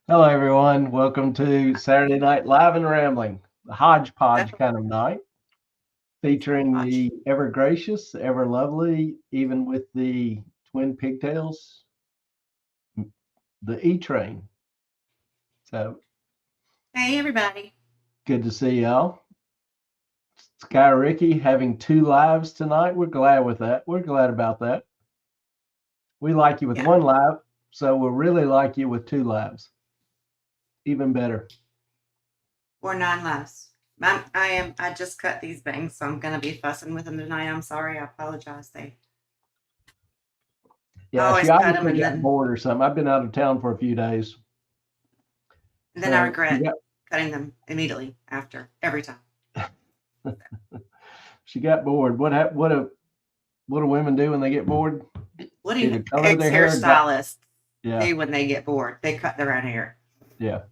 Hello, everyone. Welcome to Saturday Night Live and Rambling, the Hodgepodge That's kind of night, featuring Hodge. the ever gracious, ever lovely, even with the twin pigtails, the E Train. So Hey, everybody. good to see y'all. Sky Ricky having two lives tonight. We're glad with that. We're glad about that. We like you with Yeah, one live, so we'll really like you with two lives. Even better. or 9 lives. I just cut these bangs, so I'm gonna be fussing with them tonight. I'm sorry. I apologize. I Yeah, she always cut them, obviously and got then bored or something. I've been out of town for a few days. and then I So she regret got cutting them immediately after every time. she got bored. What do women do when they get bored? What do Either color ex their hair or dye. hairstylists Yeah, do when they get bored? They cut their own hair. yeah.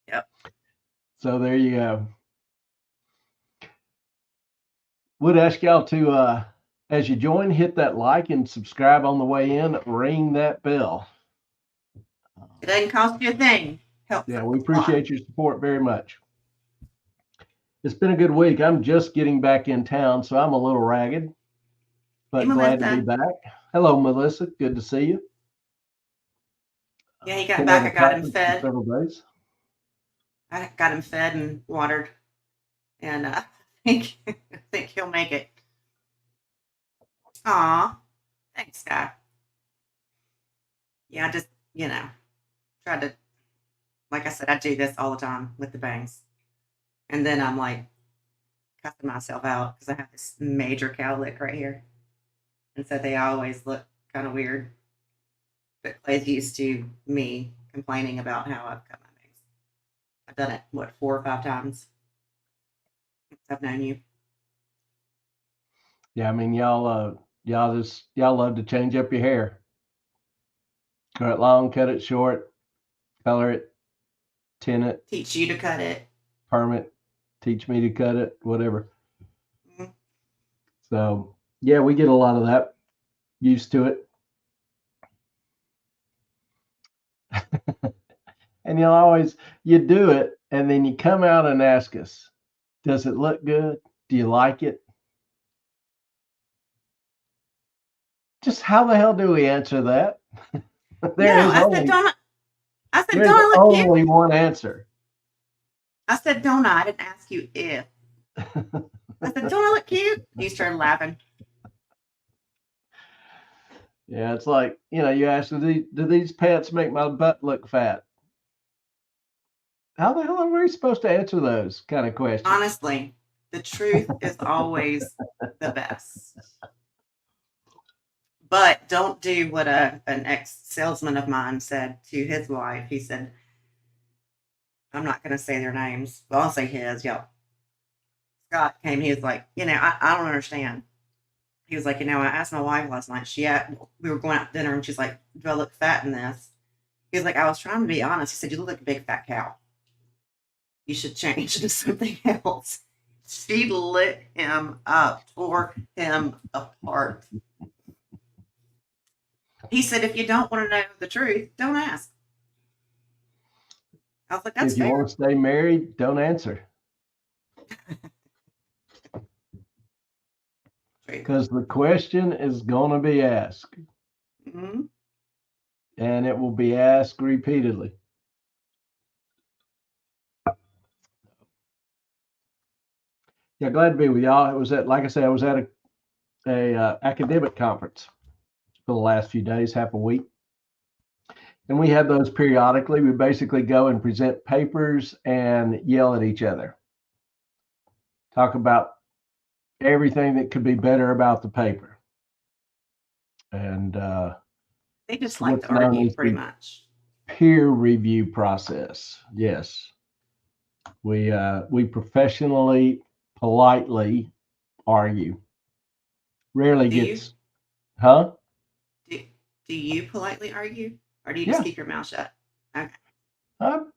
Yep. So there you go. Would ask y'all to as you join, hit that like and subscribe on the way in, ring that bell. It doesn't cost you a thing. Helps Yeah, a we lot. appreciate your support very much. It's been a good week. I'm just getting back in town, so I'm a little ragged, Hey, but glad to be Melissa. back. Hello, Melissa. Good to see you. Yeah, he got Been at back. a I got him conference for fed. several days. I got him fed and watered, and I think he'll make it. Aw, thanks, guy. Yeah, I just tried to, like I said, I do this all the time with the bangs, and then I'm like cussing myself out because I have this major cowlick right here, and so they always look kind of weird. But Clay's used to me complaining about how I've cut my bangs. I've done it what 4 or 5 times since I've known you. Yeah, I mean y'all love to change up your hair. Cut it long, cut it short, color it, tint it, Teach you to cut it. perm it, teach me to cut it, whatever. Mhm. So yeah, we get a lot of that. Used to it. And you do it and then you come out and ask us, does it look good? Do you like it? Just how the hell do we answer that? there No, is only I said, there's don't I look cute? only one answer. I said, don't I? I didn't ask you if. I said, don't I look cute? You started laughing. Yeah, it's like, you ask, do these pants make my butt look fat? How the hell are we supposed to answer those kind of questions? Honestly, the truth is always the best. But don't do what an ex salesman of mine said to his wife. He said, I'm not going to say their names, but I'll say his. Yep. Scott came. He was like, I don't understand. He was like, I asked my wife last night. We were going out to dinner, and she's like, do I look fat in this? He was like, I was trying to be honest. He said, you look like a big fat cow. You should change to something else. She lit him up, tore him apart. He said, if you don't want to know the truth, don't ask. I was like, that's If you want fair. to stay married, don't answer Truth. because the question is going to be asked Mm-hmm. and it will be asked repeatedly. Yeah, glad to be with y'all. It was like I said, I was at a academic conference for the last few days, half a week. And we have those periodically. We basically go and present papers and yell at each other, talk about everything that could be better about the paper. And They it's just like to what's known argue as pretty the much. peer review process. Yes, we professionally, politely argue. Rarely Do you? gets, huh? Do, do you politely argue? Or do you just Yeah, keep your mouth shut? Okay. I'm,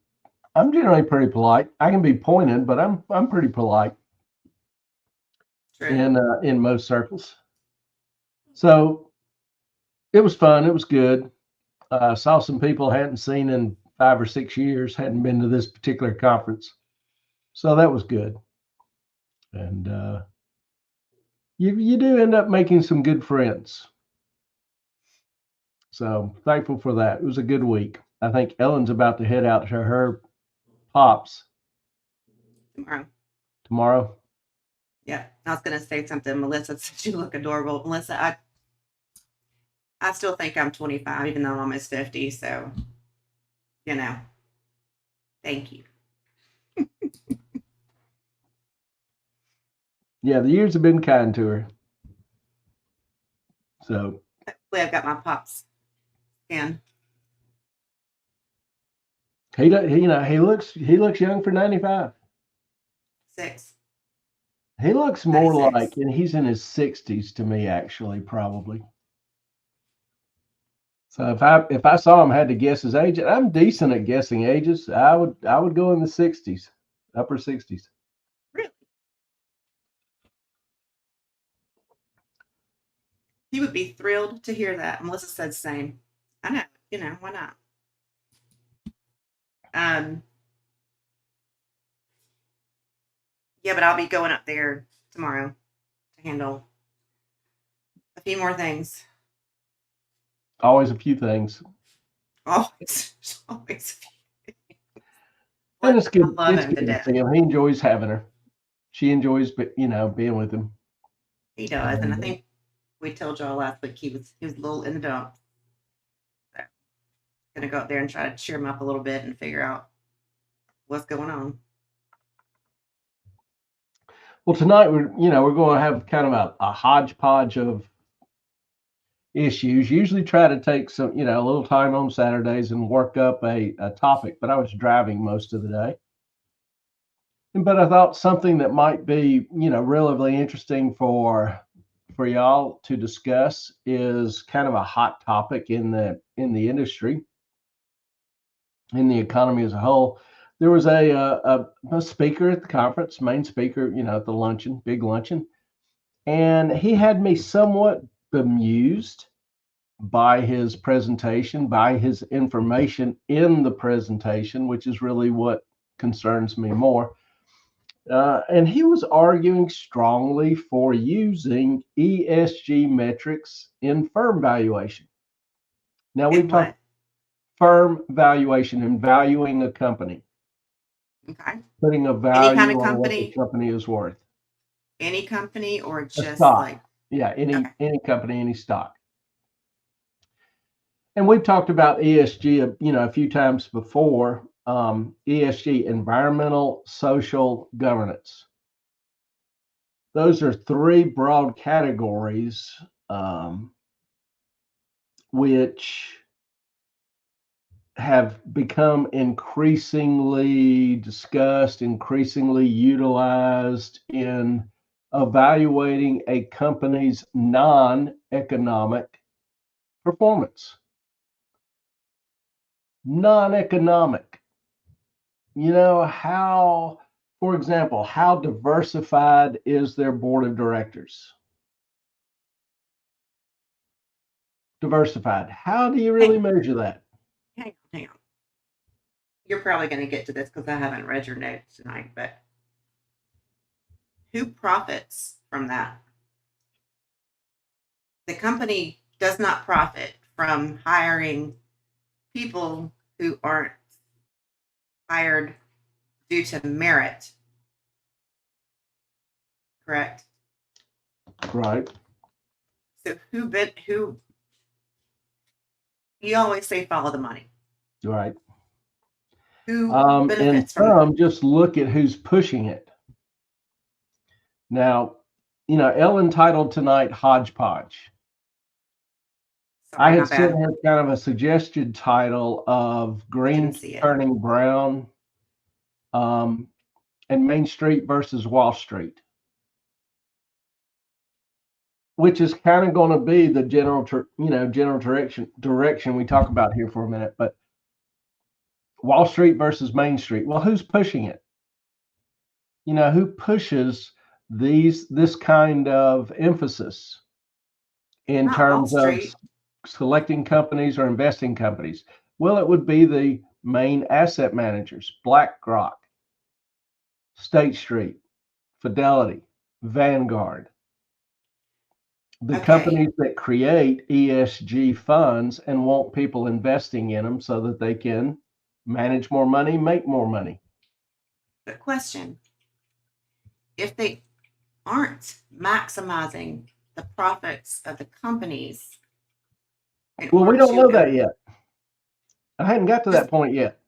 I'm generally pretty polite. I can be pointed, but I'm pretty polite True. in most circles. So It was fun. It was good. Saw some people I hadn't seen in 5 or 6 years, hadn't been to this particular conference. So that was good. And you do end up making some good friends. So thankful for that. It was a good week. I think Ellen's about to head out to her pops tomorrow. Tomorrow. Yeah, I was gonna say something. Melissa said you look adorable. Melissa, I still think I'm 25, even though I'm almost 50. So, thank you. Yeah, the years have been kind to her. So hopefully I've got my pops in. He looks young for 95. 6. He looks more 96. like, and he's in his 60s to me, actually, probably. So if I saw him, had to guess his age, and I'm decent at guessing ages. I would go in the 60s, upper 60s. Really? He would be thrilled to hear that. Melissa said same. I know, why not? Yeah, but I'll be going up there tomorrow to handle a few more things. Always a few things. Always a few things. And it's good. I love It's him good to to see death. him. He enjoys having her. She enjoys, being with him. He does, and I think we told y'all last week he was a little in the dumps. So, gonna go up there and try to cheer him up a little bit and figure out what's going on. Well, tonight we're going to have kind of a hodgepodge of issues. Usually try to take some, a little time on Saturdays and work up a topic, but I was driving most of the day. But I thought something that might be, relatively interesting for y'all to discuss is kind of a hot topic in the industry, in the economy as a whole. There was a speaker at the conference, main speaker, at the luncheon, big luncheon, and he had me somewhat bemused by his presentation, by his information in the presentation, which is really what concerns me more. And he was arguing strongly for using ESG metrics in firm valuation. Now we've talked firm valuation and valuing a company. Okay. Putting a value on what the company is worth. Any company or just stock. like any company, any stock. And we've talked about ESG, a few times before. ESG, environmental, social, governance. Those are three broad categories, which have become increasingly discussed, increasingly utilized in evaluating a company's non-economic performance. Non-economic. For example, how diversified is their board of directors? Diversified. How do you really measure that? Hang on. You're probably going to get to this because I haven't read your notes tonight, but who profits from that? The company does not profit from hiring people who aren't hired due to merit. Correct? Right. So who you always say follow the money. Right. Who and benefits some just look at who's pushing it. Now, Ellen titled tonight Hodgepodge. I had sent her kind of a suggested title of Green Turning Brown, and Main Street versus Wall Street, which is kind of going to be the general direction we talk about here for a minute. But Wall Street versus Main Street. Well, who's pushing it? Who pushes this kind of emphasis in terms of selecting companies or investing companies? Well, it would be the main asset managers, BlackRock, State Street, Fidelity, Vanguard, the Okay. companies that create ESG funds and want people investing in them so that they can manage more money, make more money. But question, if they aren't maximizing the profits of the companies, Well, we don't know that yet. I hadn't got to that point yet.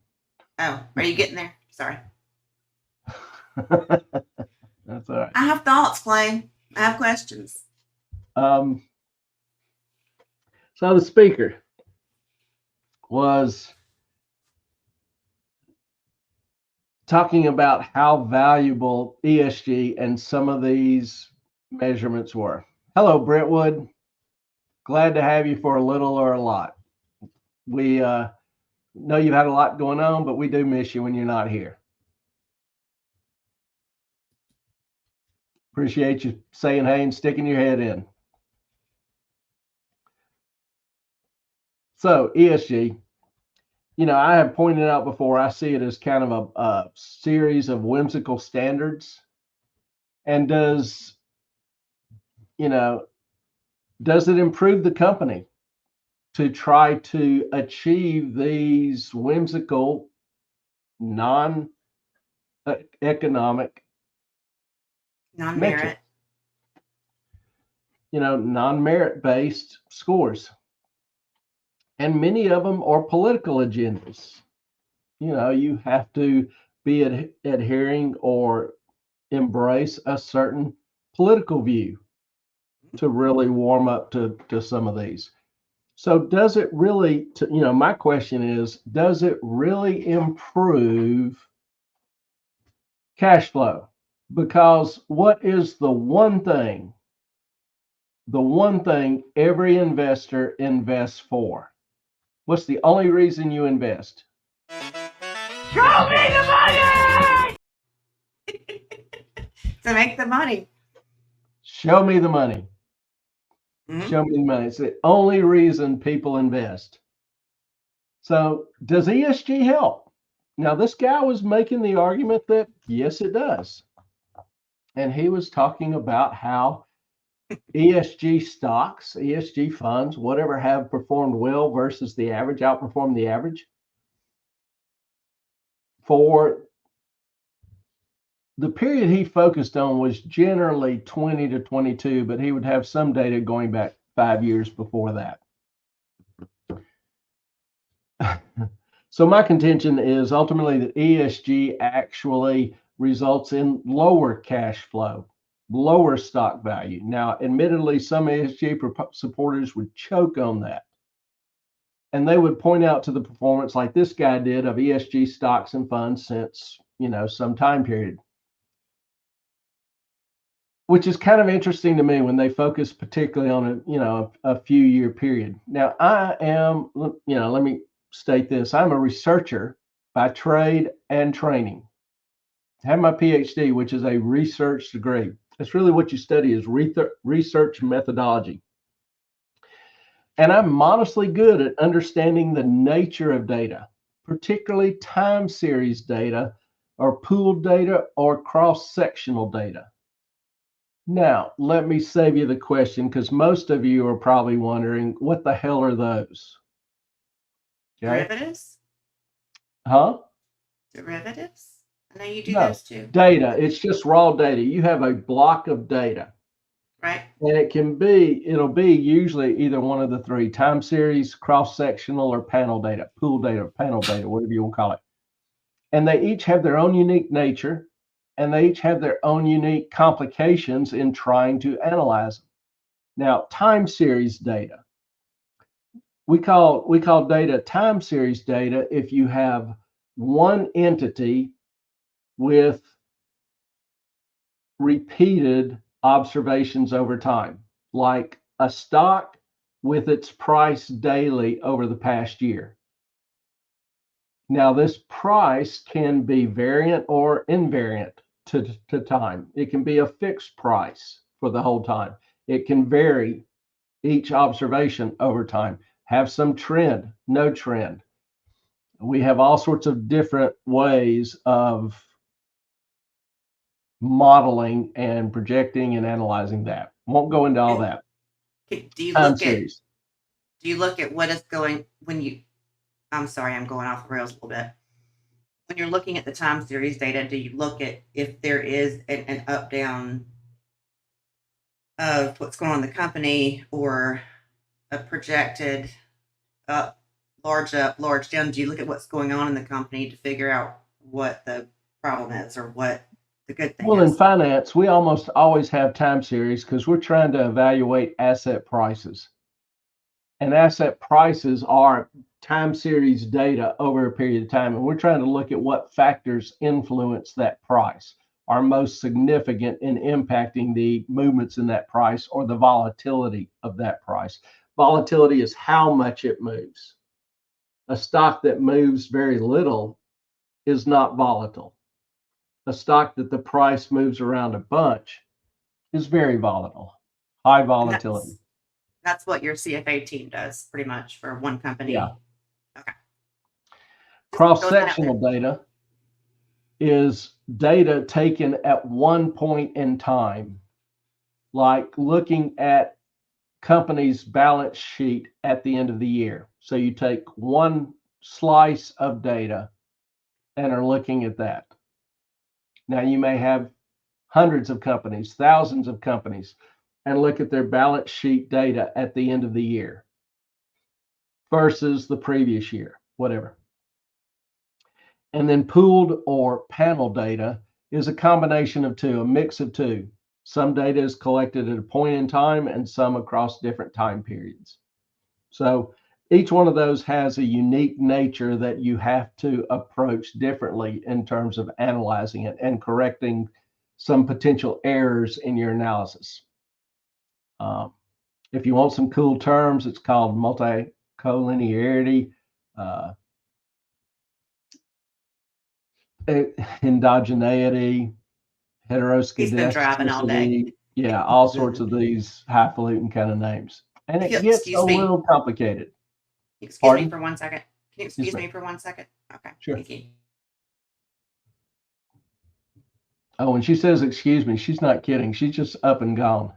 Oh, are you getting there? Sorry. That's all right. I have thoughts, Clay. I have questions. So the speaker was talking about how valuable ESG and some of these measurements were. Hello, Brentwood. Glad to have you for a little or a lot. We know you've had a lot going on, but we do miss you when you're not here. Appreciate you saying hey and sticking your head in. So ESG, I have pointed out before, I see it as kind of a series of whimsical standards. And does it improve the company to try to achieve these whimsical, non-economic Non-merit. non-merit based scores? And many of them are political agendas. You have to be adhering or embrace a certain political view to really warm up to some of these. So does it really, my question is, does it really improve cash flow? Because what is the one thing every investor invests for? What's the only reason you invest? Show me the money! To make the money. Show me the money. Mm-hmm. Show me the money. It's the only reason people invest. So does ESG help? Now, this guy was making the argument that yes, it does. And he was talking about how ESG stocks, ESG funds, whatever, have performed well versus the average, outperformed the average for the period he focused on was generally 20 to 22, but he would have some data going back 5 years before that. So my contention is ultimately that ESG actually results in lower cash flow, lower stock value. Now, admittedly, some ESG supporters would choke on that. And they would point out to the performance like this guy did of ESG stocks and funds since, some time period. Which is kind of interesting to me when they focus particularly on a few year period. Now, I am, let me state this. I'm a researcher by trade and training. I have my PhD, which is a research degree. That's really what you study is research methodology. And I'm modestly good at understanding the nature of data, particularly time series data or pooled data or cross-sectional data. Now, let me save you the question because most of you are probably wondering, what the hell are those? Okay. Derivatives? Huh? Derivatives? I know you do No, those too. data. It's just raw data. You have a block of data. Right. And it'll be usually either one of the three: time series, cross-sectional, or panel data, pool data, panel data, whatever you want to call it. And they each have their own unique nature, and they each have their own unique complications in trying to analyze them. Now, time series data. We call data time series data if you have one entity with repeated observations over time, like a stock with its price daily over the past year. Now, this price can be variant or invariant to time. It can be a fixed price for the whole time. It can vary each observation over time. Have some trend, no trend. We have all sorts of different ways of modeling and projecting and analyzing that. Won't go into all that. Do you Time look at series. do you look at what is going when you I'm sorry, I'm going off the rails a little bit. When you're looking at the time series data, do you look at if there is an up down of what's going on in the company or a projected up, large down? Do you look at what's going on in the company to figure out what the problem is or what the good thing Well, in is? finance, we almost always have time series because we're trying to evaluate asset prices. And asset prices are time series data over a period of time. And we're trying to look at what factors influence that price, are most significant in impacting the movements in that price or the volatility of that price. Volatility is how much it moves. A stock that moves very little is not volatile. A stock that the price moves around a bunch is very volatile, high And volatility. that's what your CFA team does pretty much for one company. Yeah. Okay. Cross-sectional data is data taken at one point in time, like looking at company's balance sheet at the end of the year. So you take one slice of data and are looking at that. Now you may have hundreds of companies, thousands of companies, and look at their balance sheet data at the end of the year versus the previous year, whatever. And then pooled or panel data is a combination of two, a mix of two. Some data is collected at a point in time and some across different time periods. So each one of those has a unique nature that you have to approach differently in terms of analyzing it and correcting some potential errors in your analysis. If you want some cool terms, it's called multicollinearity, endogeneity, He's been driving all day. heteroscedasticity. Yeah, all sorts of these highfalutin kind of names. And it gets a Excuse me. little complicated. Excuse me Pardon? for 1 second. Can you excuse me for 1 second? Okay. Sure. Thank you. Oh, when she says excuse me, she's not kidding. She's just up and gone.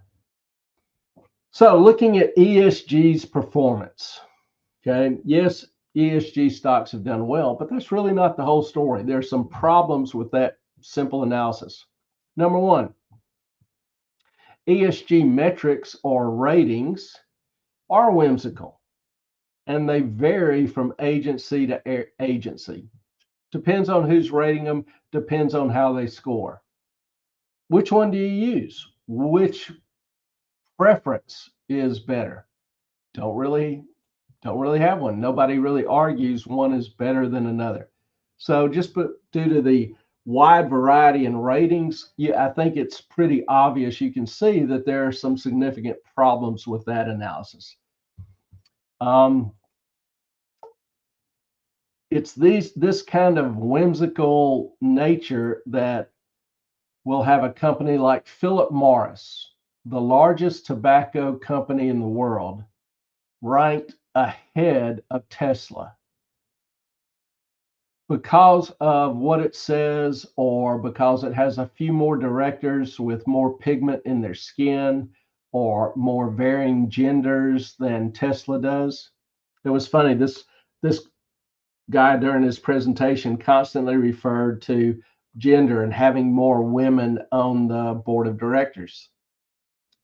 So looking at ESG's performance. Okay. Yes, ESG stocks have done well, but that's really not the whole story. There's some problems with that simple analysis. Number one, ESG metrics or ratings are whimsical and they vary from agency to agency. Depends on who's rating them, depends on how they score. Which one do you use? Which preference is better? Don't really have one. Nobody really argues one is better than another. So just due to the wide variety in ratings, I think it's pretty obvious. You can see that there are some significant problems with that analysis. It's this kind of whimsical nature that will have a company like Philip Morris, the largest tobacco company in the world, ranked ahead of Tesla because of what it says or because it has a few more directors with more pigment in their skin or more varying genders than Tesla does. It was funny, this guy during his presentation constantly referred to gender and having more women on the board of directors.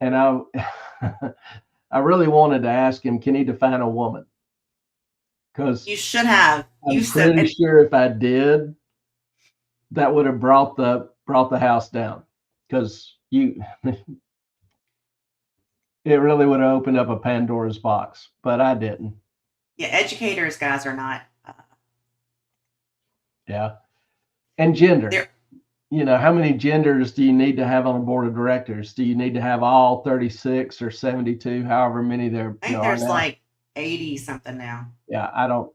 And I I really wanted to ask him, can he define a woman? Because you should have. I'm pretty sure if I did, that would have brought the house down. Because it really would have opened up a Pandora's box, but I didn't. Yeah, educators, guys, are not. Yeah, and gender. How many genders do you need to have on a board of directors? Do you need to have all 36 or 72, however many there I think there's like 80 something now. Yeah, I don't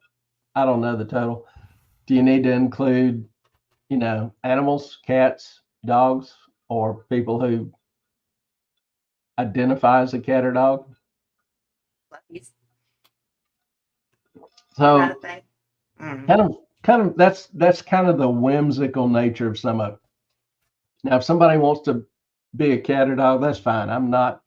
know the total. Do you need to include, animals, cats, dogs, or people who identify as a cat or dog? He's So kind of thing. I don't know. kind of that's kind of the whimsical nature of some of it. Now, if somebody wants to be a cat or dog, that's fine. I'm not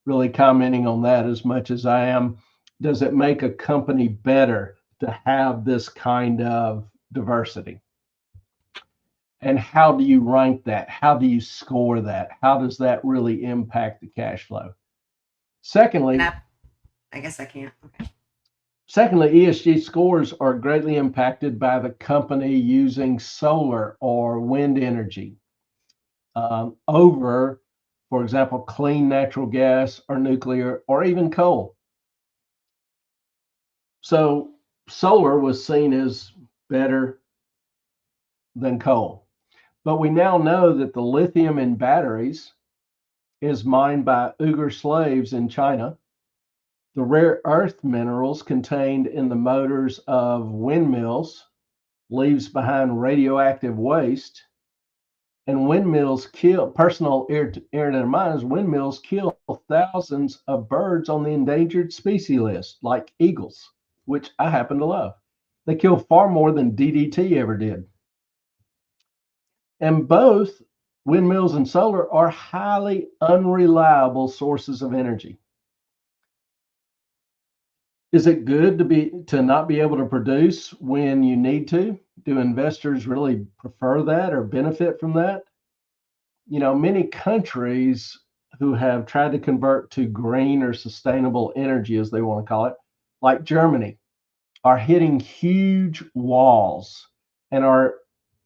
really commenting on that as much as I am. Does it make a company better to have this kind of diversity? And how do you rank that? How do you score that? How does that really impact the cash flow? And Secondly, I guess I can't. Okay. ESG scores are greatly impacted by the company using solar or wind energy over, for example, clean natural gas or nuclear or even coal. So solar was seen as better than coal. But we now know that the lithium in batteries is mined by Uyghur slaves in China. The rare earth minerals contained in the motors of windmills leaves behind radioactive waste. And windmills kill, personal irritated mines, windmills kill thousands of birds on the endangered species list, like eagles, which I happen to love. They kill far more than DDT ever did. And both windmills and solar are highly unreliable sources of energy. Is it good to not be able to produce when you need to? Do investors really prefer that or benefit from that? Many countries who have tried to convert to green or sustainable energy, as they want to call it, like Germany, are hitting huge walls and are,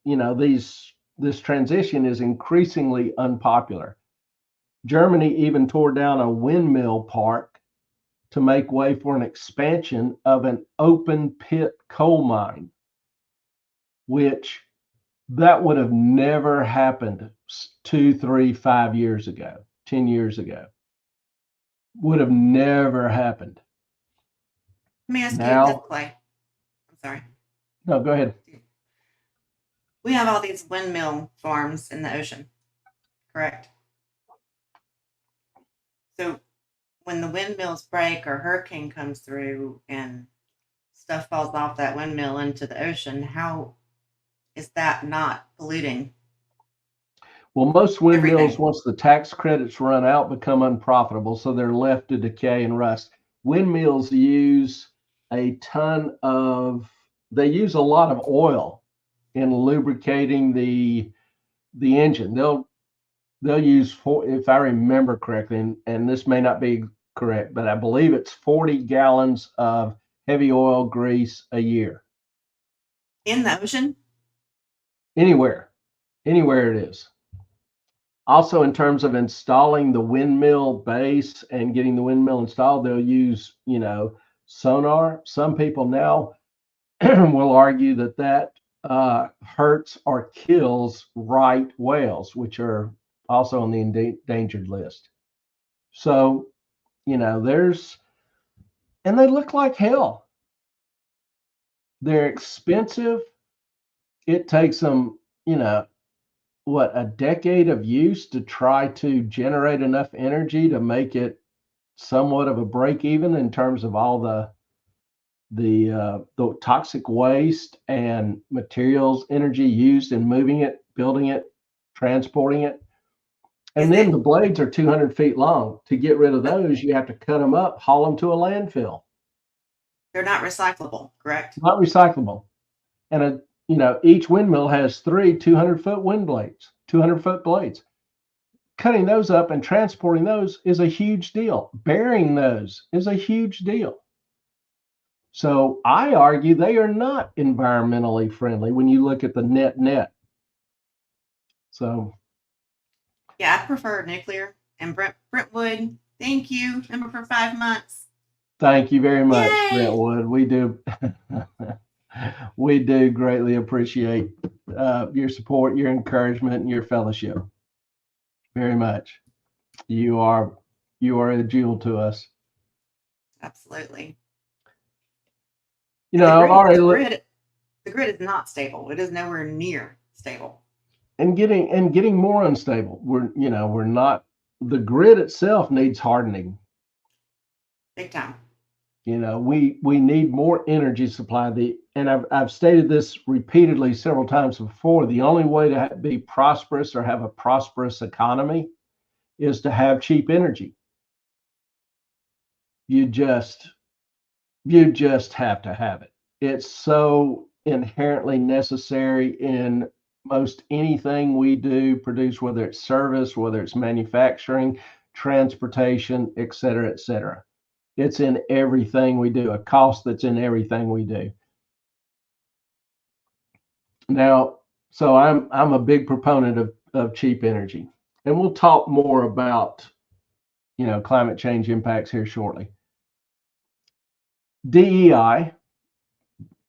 this transition is increasingly unpopular. Germany even tore down a windmill park to make way for an expansion of an open pit coal mine, which that would have never happened 2, 3, 5 years ago, 10 years ago. Would have never happened. Let me ask you this, Now, Clay. I'm sorry. no, go ahead. We have all these windmill farms in the ocean, correct? So when the windmills break or hurricane comes through and stuff falls off that windmill into the ocean, how is that not polluting Well, most windmills, everything? once the tax credits run out, become unprofitable, so they're left to decay and rust. Windmills use they use a lot of oil in lubricating the engine. They'll use, if I remember correctly, and this may not be correct, but I believe it's 40 gallons of heavy oil grease a year. In the ocean? Anywhere it is. Also, in terms of installing the windmill base and getting the windmill installed, they'll use, sonar. Some people now will argue that hurts or kills right whales, which are also on the endangered list. So, and they look like hell. They're expensive. It takes them, a decade of use to try to generate enough energy to make it somewhat of a break even in terms of all the toxic waste and materials energy used in moving it, building it, transporting it. And then the blades are 200 feet long. To get rid of those, you have to cut them up, haul them to a landfill. They're not recyclable, correct? Not recyclable. And each windmill has 3 200-foot wind blades, 200-foot blades. Cutting those up and transporting those is a huge deal. Burying those is a huge deal. So I argue they are not environmentally friendly when you look at the net. So Yeah, I prefer nuclear. And Brentwood, thank you. Member for 5 months. thank you very much, Yay! Brentwood. We do we do greatly appreciate your support, your encouragement, and your fellowship. Very much. You are a jewel to us. Absolutely. I've already the grid is not stable. It is nowhere near stable. And getting more unstable. We're not, the grid itself needs hardening. Big time. We need more energy supply. And I've stated this repeatedly several times before. The only way to be prosperous or have a prosperous economy is to have cheap energy. You just have to have it. It's so inherently necessary in most anything we do produce, whether it's service, whether it's manufacturing, transportation, et cetera, et cetera. It's in everything we do, a cost that's in everything we do. Now, so I'm a big proponent of cheap energy, and we'll talk more about climate change impacts here shortly. DEI,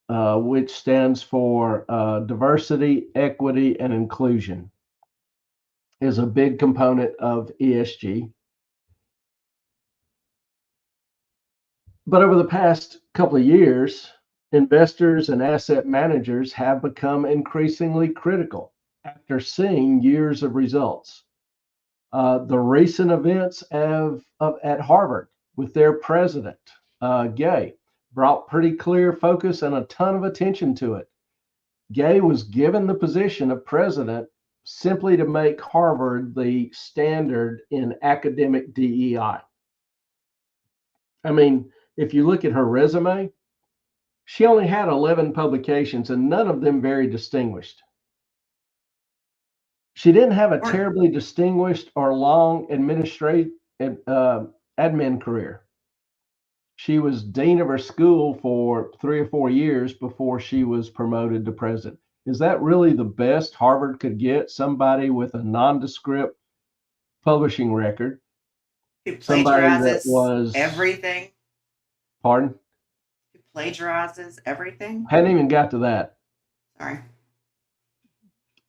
which stands for diversity, equity, and inclusion, is a big component of ESG. But over the past couple of years, investors and asset managers have become increasingly critical after seeing years of results. The recent events at Harvard with their president, Gay, brought pretty clear focus and a ton of attention to it. Gay was given the position of president simply to make Harvard the standard in academic DEI. I mean, if you look at her resume, she only had 11 publications and none of them very distinguished. She didn't have a terribly distinguished or long administrative admin career. She was dean of her school for 3 or 4 years before she was promoted to president. Is that really the best Harvard could get? Somebody with a nondescript publishing record. Who plagiarizes everything. Pardon? Who plagiarizes everything? Hadn't even got to that. Sorry.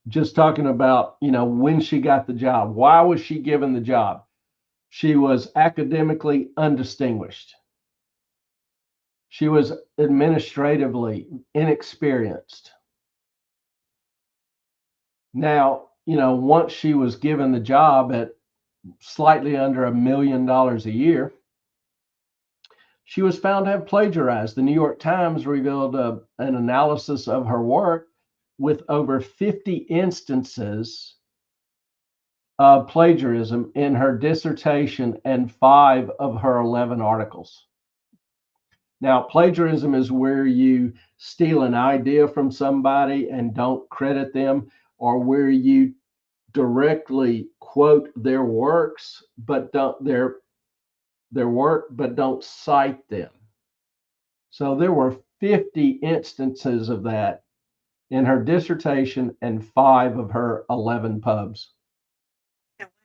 Just talking about, when she got the job. Why was she given the job? She was academically undistinguished. She was administratively inexperienced. Now, once she was given the job at slightly under $1 million a year, she was found to have plagiarized. The New York Times revealed an analysis of her work with over 50 instances of plagiarism in her dissertation and 5 of her 11 articles. Now, plagiarism is where you steal an idea from somebody and don't credit them, or where you directly quote their works, but don't their work, but don't cite them. So there were 50 instances of that in her dissertation and 5 of her 11 pubs.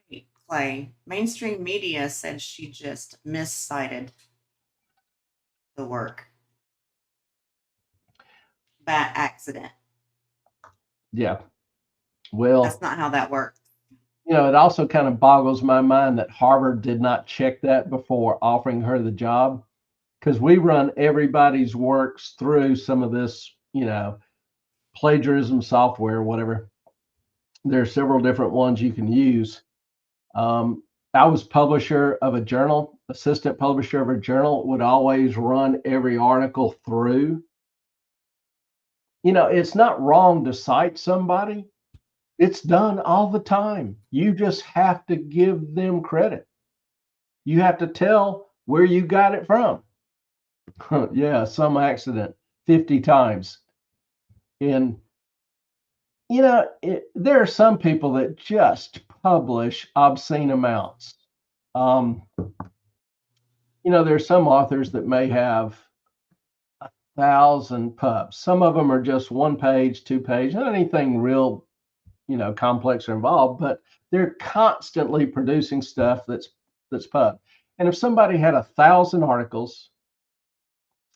Wait, Clay, mainstream media said she just miscited the work by accident. Yeah. Well, that's not how that works. It also kind of boggles my mind that Harvard did not check that before offering her the job, because we run everybody's works through some of this, plagiarism software, whatever. There are several different ones you can use. I was publisher of a journal, assistant publisher of a journal, would always run every article through. It's not wrong to cite somebody. It's done all the time. You just have to give them credit. You have to tell where you got it from. Yeah, some accident 50 times. And, there are some people that just publish obscene amounts. There's some authors that may have 1,000 pubs. Some of them are just 1 page, 2 page, not anything real, complex or involved, but they're constantly producing stuff that's pub. And if somebody had 1,000 articles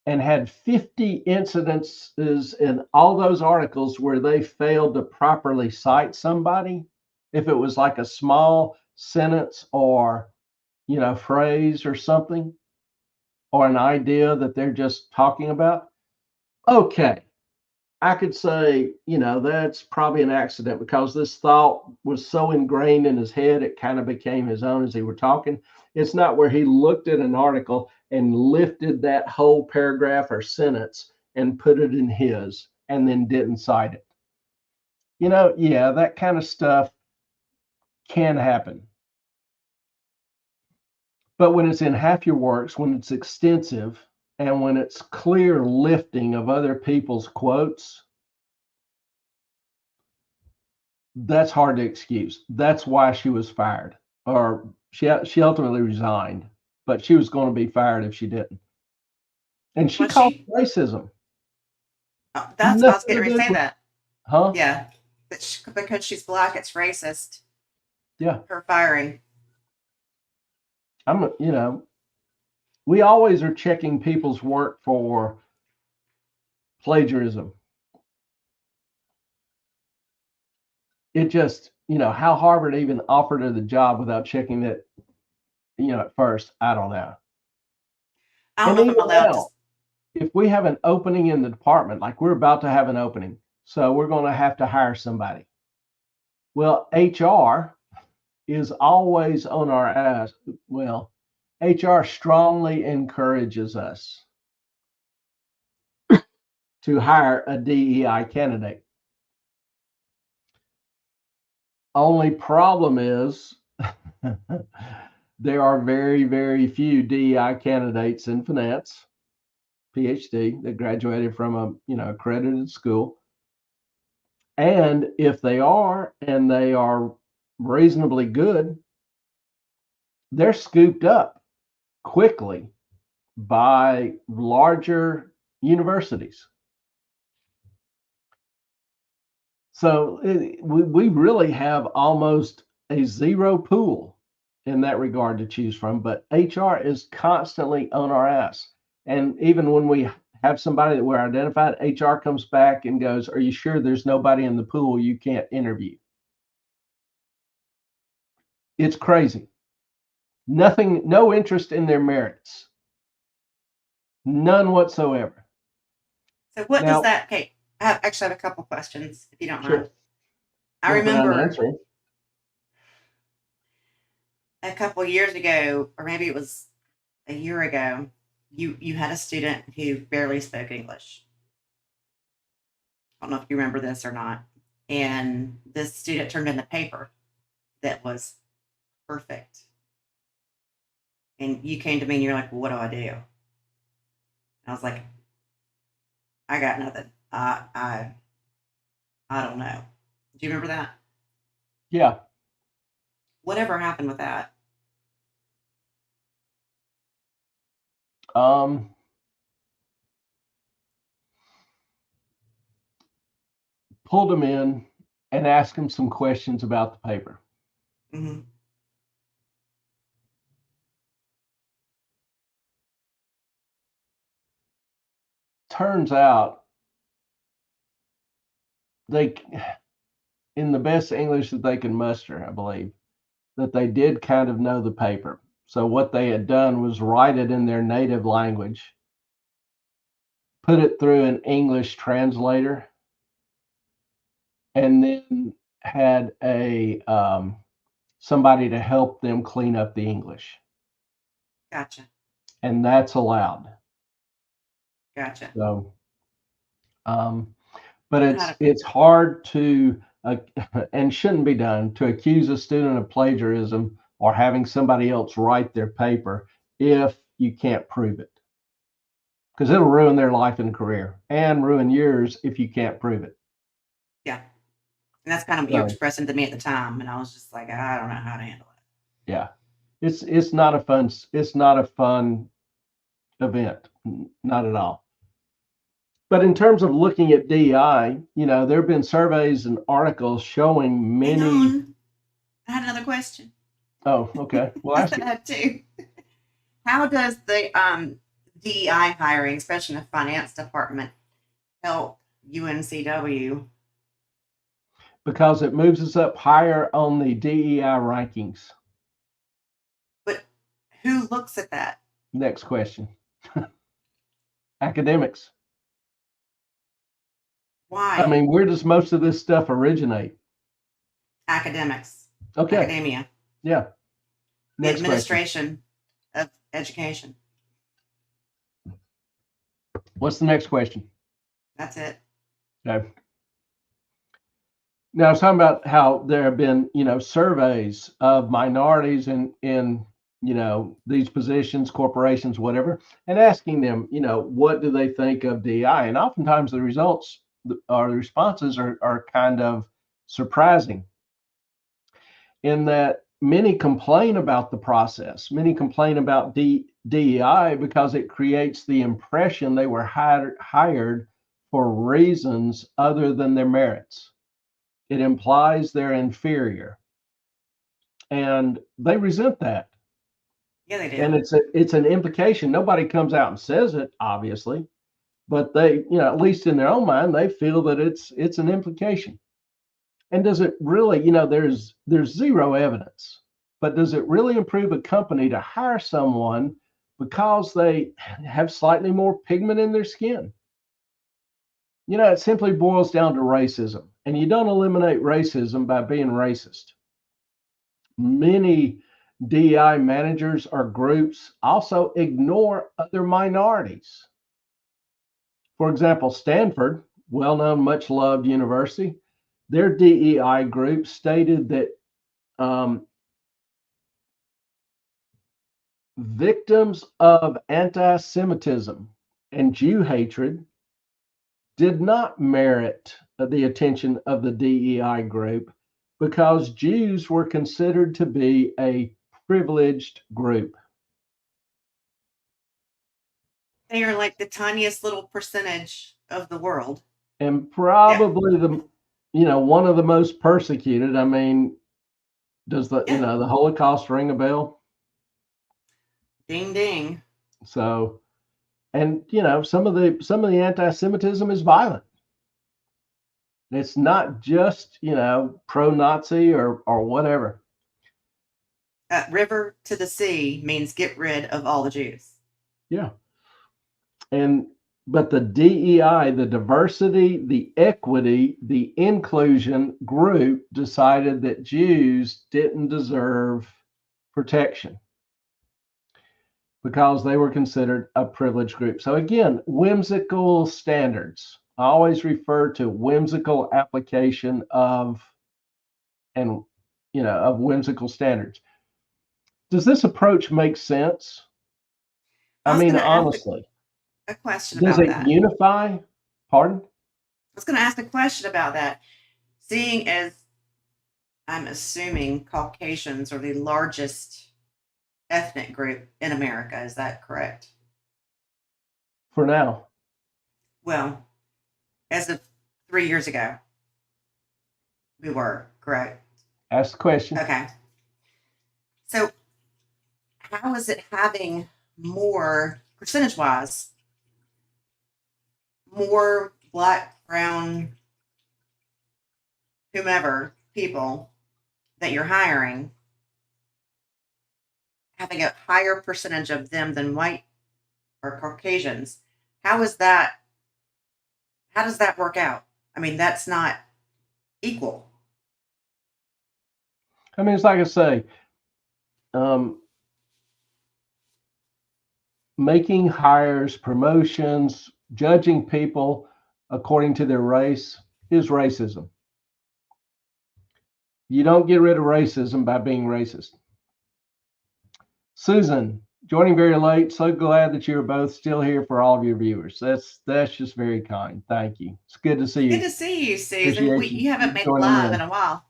and had 50 incidences in all those articles where they failed to properly cite somebody, if it was like a small sentence or, phrase or something, or an idea that they're just talking about, okay, I could say, that's probably an accident because this thought was so ingrained in his head, it kind of became his own as he were talking. It's not where he looked at an article and lifted that whole paragraph or sentence and put it in his and then didn't cite it. Yeah, that kind of stuff can happen. But when it's in half your works, when it's extensive, and when it's clear lifting of other people's quotes, that's hard to excuse. That's why she was fired, or she ultimately resigned, but she was going to be fired if she didn't. And she Was called she? it racism. Oh, that's I was Nothing getting to ready to do say with, that. huh? Yeah, because she's black, it's racist. Yeah, Her firing. we always are checking people's work for plagiarism. It just, how Harvard even offered her the job without checking it, at first, I don't know. I don't And know if I'm even allowed to. now, if we have an opening in the department, like we're about to have an opening, so we're going to have to hire somebody. Well, HR is always on our ass. Well, HR strongly encourages us to hire a DEI candidate. Only problem is there are very, very few DEI candidates in finance, PhD, that graduated from a accredited school. And if they are, and they are reasonably good, they're scooped up quickly by larger universities. So we really have almost a zero pool in that regard to choose from, but HR is constantly on our ass. And even when we have somebody that we're identified, HR comes back and goes, "Are you sure there's nobody in the pool you can't interview?" It's crazy. Nothing, no interest in their merits. None whatsoever. So what does Now, that? Okay, I actually have a couple questions, if you don't mind. sure, I nothing remember unanswered. a couple years ago, or maybe it was a year ago, you had a student who barely spoke English. I don't know if you remember this or not. And this student turned in a paper that was perfect. And you came to me and you're like, well, what do I do? And I was like, I got nothing. I don't know. Do you remember that? Yeah. Whatever happened with that? Um, Pulled him in and asked him some questions about the paper. Mm-hmm. Turns out they, in the best English that they can muster, I believe, that they did kind of know the paper. So what they had done was write it in their native language, put it through an English translator, and then had a somebody to help them clean up the English, Gotcha. and that's allowed. Gotcha. So, but I had it's hard to and shouldn't be done to accuse a student of plagiarism or having somebody else write their paper if you can't prove it, because it'll ruin their life and career and ruin yours if you can't prove it. yeah. And that's kind of what you were So expressing to me at the time. And I was just like, I don't know how to handle it. yeah, it's not a fun event, not at all. But in terms of looking at DEI, there have been surveys and articles showing Hang many. on. I had another question. Oh, okay. Well, I ask said I it. had two. How does the DEI hiring, especially in the finance department, help UNCW? Because it moves us up higher on the DEI rankings. But who looks at that? Next question. Academics. I Why? mean, where does most of this stuff originate? Academics, Okay. academia, Yeah. the Next question. administration of education. What's the next question? That's it. Okay. Now, I was talking about how there have been, surveys of minorities in these positions, corporations, whatever, and asking them, what do they think of DI? And oftentimes the results or the responses are kind of surprising in that many complain about the process. Many complain about DEI because it creates the impression they were hired for reasons other than their merits. It implies they're inferior, and they resent that. Yeah, they do. And it's an implication. Nobody comes out and says it, obviously, but they, at least in their own mind, they feel that it's an implication. And does it really, there's zero evidence, but does it really improve a company to hire someone because they have slightly more pigment in their skin? It simply boils down to racism, and you don't eliminate racism by being racist. Many DEI managers or groups also ignore other minorities. For example, Stanford, well-known, much-loved university, their DEI group stated that victims of anti-Semitism and Jew hatred did not merit the attention of the DEI group because Jews were considered to be a privileged group. They are like the tiniest little percentage of the world. And probably one of the most persecuted. I mean, does the Holocaust ring a bell? Ding ding. So, and some of the anti-Semitism is violent. It's not just pro-Nazi or whatever. River to the sea means get rid of all the Jews. Yeah. But the DEI, the diversity, the equity, the inclusion group decided that Jews didn't deserve protection because they were considered a privileged group. So again, whimsical standards. I always refer to whimsical application of whimsical standards. Does this approach make sense? I mean, honestly, a question does about it that. unify? Pardon? I was going to ask a question about that. Seeing as I'm assuming Caucasians are the largest ethnic group in America, is that correct? For now. Well, as of 3 years ago, we were, correct? Ask the question. Okay. So, how is it having more, percentage wise, more Black, brown, whomever people that you're hiring, having a higher percentage of them than white or Caucasians? How does that work out? I mean, that's not equal. I mean, it's like I say, making hires, promotions, judging people according to their race is racism. You don't get rid of racism by being racist. Susan, joining very late. So glad that you're both still here for all of your viewers. That's just very kind. Thank you. It's good to see you. Good to see you, Susan. You haven't made joining live in a while.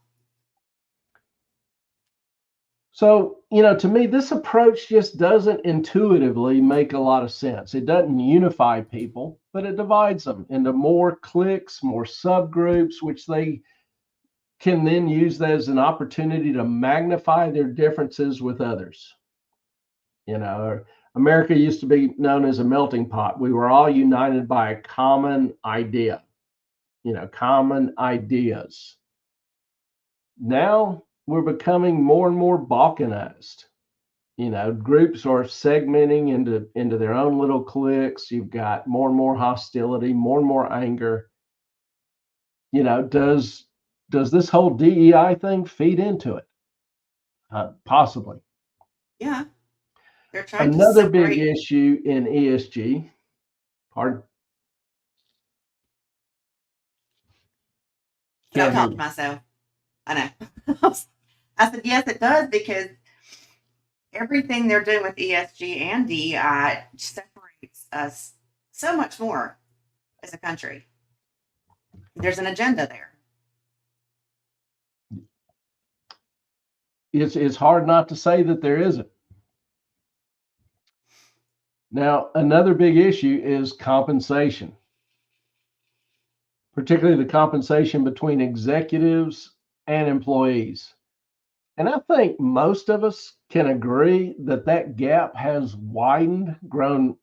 So, to me, this approach just doesn't intuitively make a lot of sense. It doesn't unify people, but it divides them into more cliques, more subgroups, which they can then use that as an opportunity to magnify their differences with others. America used to be known as a melting pot. We were all united by a common idea, common ideas. Now we're becoming more and more balkanized. Groups are segmenting into their own little cliques. You've got more and more hostility, more and more anger. Does this whole DEI thing feed into it? Possibly. Yeah. They're trying Another to big issue in ESG, pardon? But I'm Can't hear talking to you. myself. I know. I said, yes, it does, because everything they're doing with ESG and DEI separates us so much more as a country. There's an agenda there. It's hard not to say that there isn't. Now, another big issue is compensation, particularly the compensation between executives and employees. And I think most of us can agree that that gap has widened, grown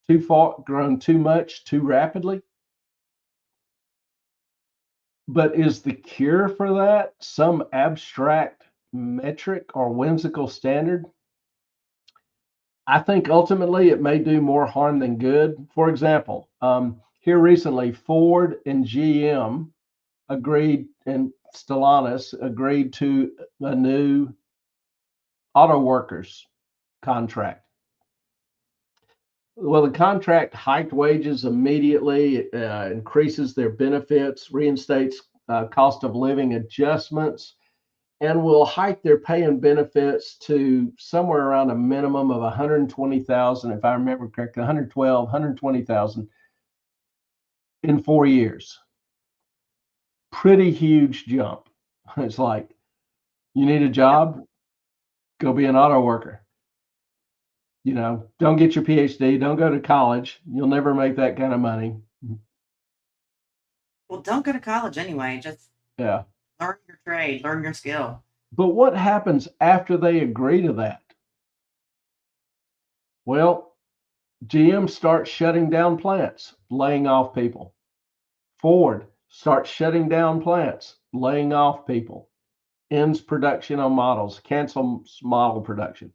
too far, grown too much, too rapidly. But is the cure for that some abstract metric or whimsical standard? I think ultimately it may do more harm than good. For example, here recently, Ford and GM agreed, and Stellantis agreed to a new auto workers contract. Well, the contract hiked wages immediately, increases their benefits, reinstates cost of living adjustments, and will hike their pay and benefits to somewhere around a minimum of 120,000, if I remember correctly, 112, 120,000 in 4 years. Pretty huge jump. It's like, you need a job, go be an auto worker. Don't get your PhD, don't go to college. You'll never make that kind of money. Well, don't go to college anyway. Just Yeah. learn your trade, learn your skill. But what happens after they agree to that? Well, GM starts shutting down plants, laying off people. Ford starts shutting down plants, laying off people, ends production on models, cancels model production.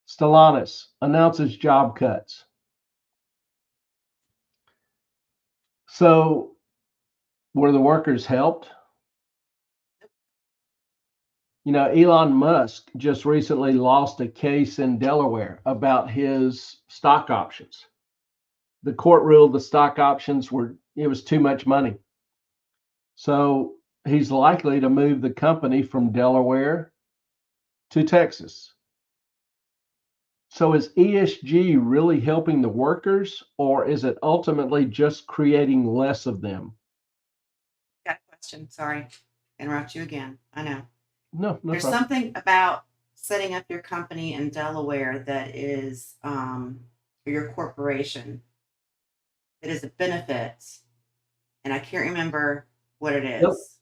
Stellantis announces job cuts. So, were the workers helped? Elon Musk just recently lost a case in Delaware about his stock options. The court ruled the stock options it was too much money. So he's likely to move the company from Delaware to Texas. So is ESG really helping the workers, or is it ultimately just creating less of them? Got a question. Sorry, interrupt you again. I know. No There's problem. something about setting up your company in Delaware that is your corporation that is a benefit, and I can't remember what it is.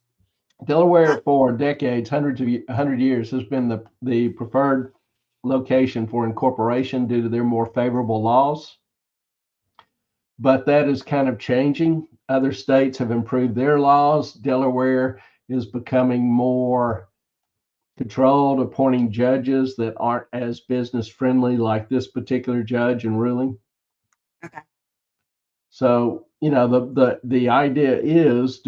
Delaware for decades, 100 years, has been the preferred location for incorporation due to their more favorable laws. But that is kind of changing. Other states have improved their laws. Delaware is becoming more controlled, appointing judges that aren't as business friendly, like this particular judge and ruling. Okay. So, the idea is,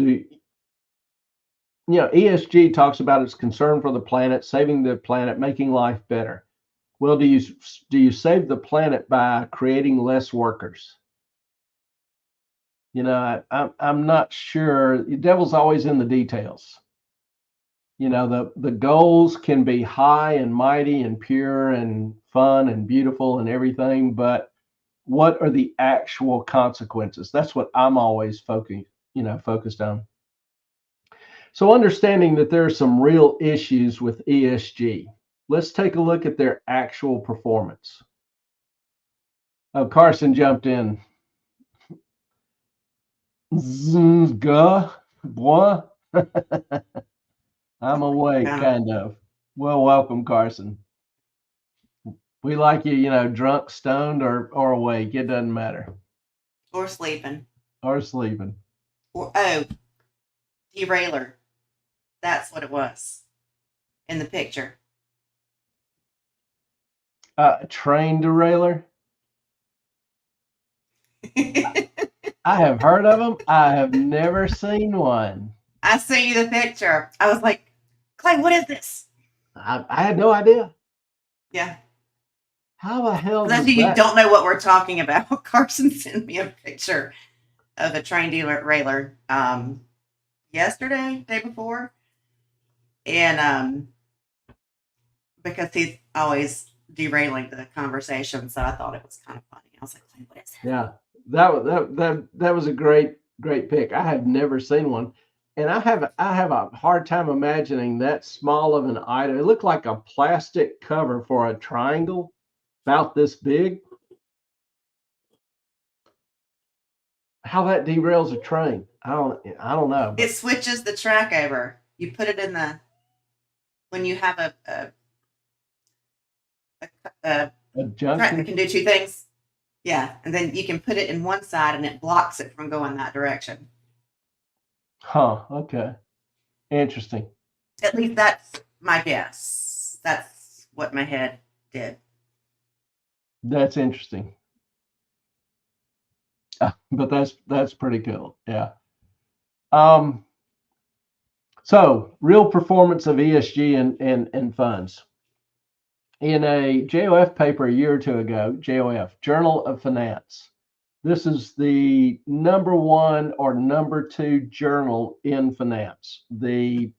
ESG talks about its concern for the planet, saving the planet, making life better. Well, do you save the planet by creating less workers? I'm not sure. The devil's always in the details. The goals can be high and mighty and pure and fun and beautiful and everything, but what are the actual consequences? That's what I'm always focused on. So understanding that there are some real issues with ESG, let's take a look at their actual performance. Oh, Carson jumped in. Zga, boy. I'm awake, kind of. Well, welcome, Carson. We like you, drunk, stoned, or awake. It doesn't matter. Or sleeping. Or sleeping. Or derailer. That's what it was in the picture. Train derailleur. I have heard of them. I have never seen one. I sent you the picture. I was like, Clay, what is this? I had no idea. Yeah. How the hell? That's you don't know what we're talking about. Carson sent me a picture of a train derailleur. Yeah, yesterday, day before, and because he's always derailing the conversation, so I thought it was kind of funny. I was like, "What is it?" Yeah, that was a great pick. I have never seen one, and I have a hard time imagining that small of an item. It looked like a plastic cover for a triangle about this big. How that derails a train? I don't know. It switches the track over. You put it in the when you have a A track that junction? can do two things. Yeah, and then you can put it in one side, and it blocks it from going that direction. Huh. Okay. Interesting. At least that's my guess. That's what my head did. That's interesting. But that's pretty cool. Yeah. So real performance of ESG and funds. In a JOF paper a year or two ago, JOF, Journal of Finance. This is the #1 or #2 journal in finance, the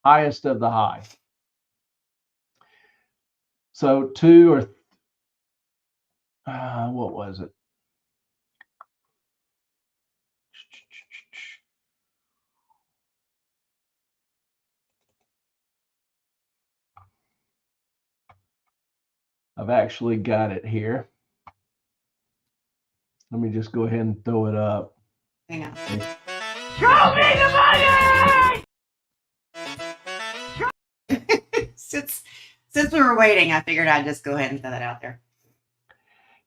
highest of the high. So what was it? I've actually got it here. Let me just go ahead and throw it up. Hang on. Show me the money! Since we were waiting, I figured I'd just go ahead and throw that out there.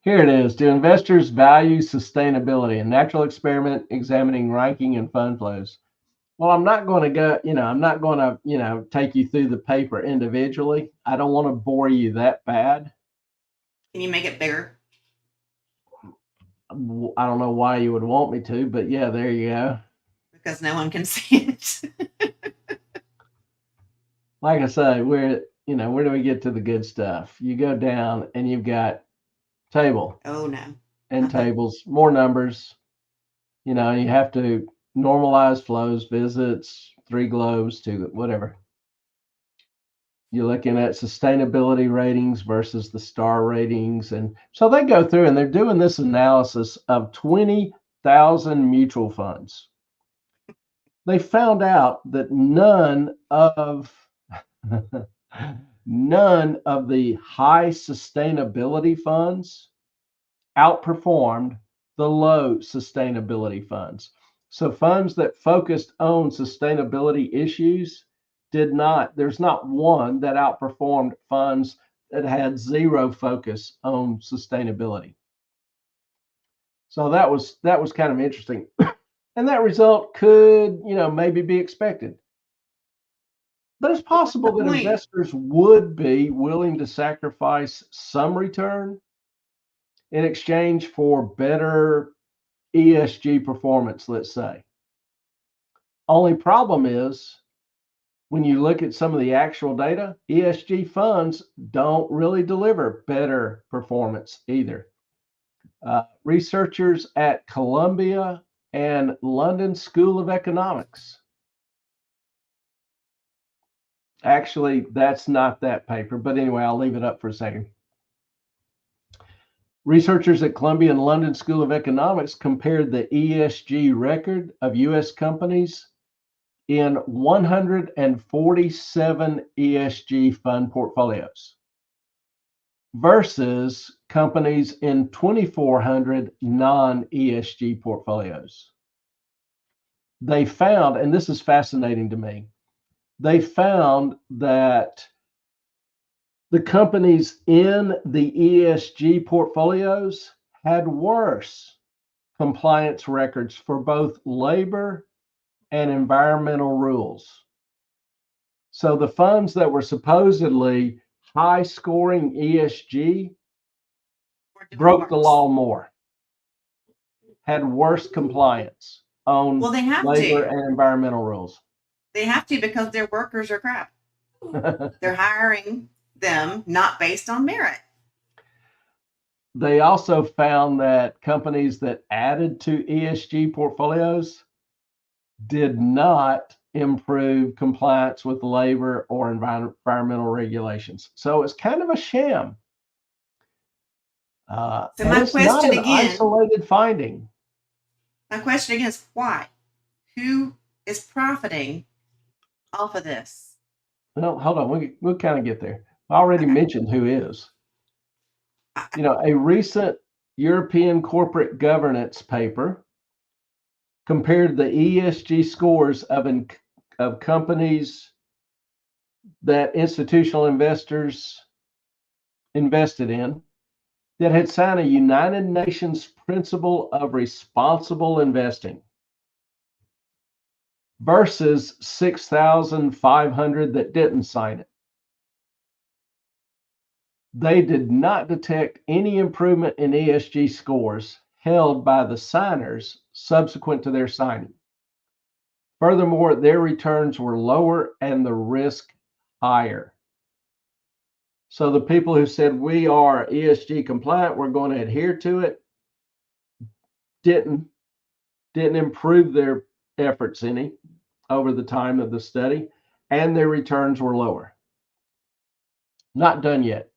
Here it is. Do investors value sustainability? A natural experiment examining ranking and fund flows. Well, I'm not going to go, I'm not going to, take you through the paper individually. I don't want to bore you that bad. Can you make it bigger? I don't know why you would want me to, but yeah, there you go. Because no one can see it. Like I say, where do we get to the good stuff? You go down and you've got table. Oh no. And tables, more numbers. You have to normalize flows, visits, 3 globes, 2, whatever. You're looking at sustainability ratings versus the star ratings. And so they go through and they're doing this analysis of 20,000 mutual funds. They found out that none of the high sustainability funds outperformed the low sustainability funds. So funds that focused on sustainability issues there's not one that outperformed funds that had zero focus on sustainability. So that was kind of interesting. And that result could, maybe be expected. But it's possible that investors would be willing to sacrifice some return in exchange for better ESG performance, let's say. Only problem is when you look at some of the actual data, ESG funds don't really deliver better performance either. Researchers at Columbia and London School of Economics. Actually, that's not that paper, but anyway, I'll leave it up for a second. Researchers at Columbia and London School of Economics compared the ESG record of U.S. companies in 147 ESG fund portfolios versus companies in 2,400 non-ESG portfolios. They found, and this is fascinating to me, they found that the companies in the ESG portfolios had worse compliance records for both labor and environmental rules. So the funds that were supposedly high scoring ESG broke the law more, had worse compliance on labor and environmental rules. They have to because their workers are crap. They're hiring them not based on merit. They also found that companies that added to ESG portfolios did not improve compliance with labor or environmental regulations. So it's kind of a sham. So And my it's not question an again, isolated finding. is why? Who is profiting off of this? Well, hold on, we'll kind of get there. I already Okay. mentioned who is. You know, a recent European corporate governance paper compared the ESG scores of companies that institutional investors invested in that had signed a United Nations Principle of Responsible Investing versus 6,500 that didn't sign it. They did not detect any improvement in ESG scores held by the signers subsequent to their signing. Furthermore, their returns were lower and the risk higher. So the people who said we are ESG compliant, we're going to adhere to it, didn't improve their efforts any over the time of the study, and their returns were lower. Not done yet.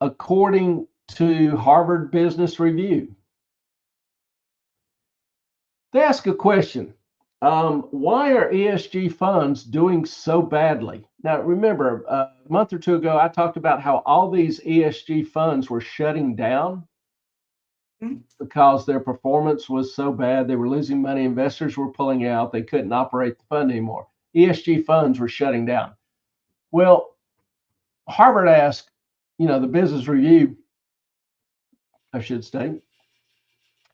According to Harvard Business Review, they ask a question. Why are ESG funds doing so badly? Now, remember, a month or two ago, I talked about how all these ESG funds were shutting down because their performance was so bad. They were losing money. Investors were pulling out. They couldn't operate the fund anymore. ESG funds were shutting down. Well, Harvard asked, the Business Review, I should say,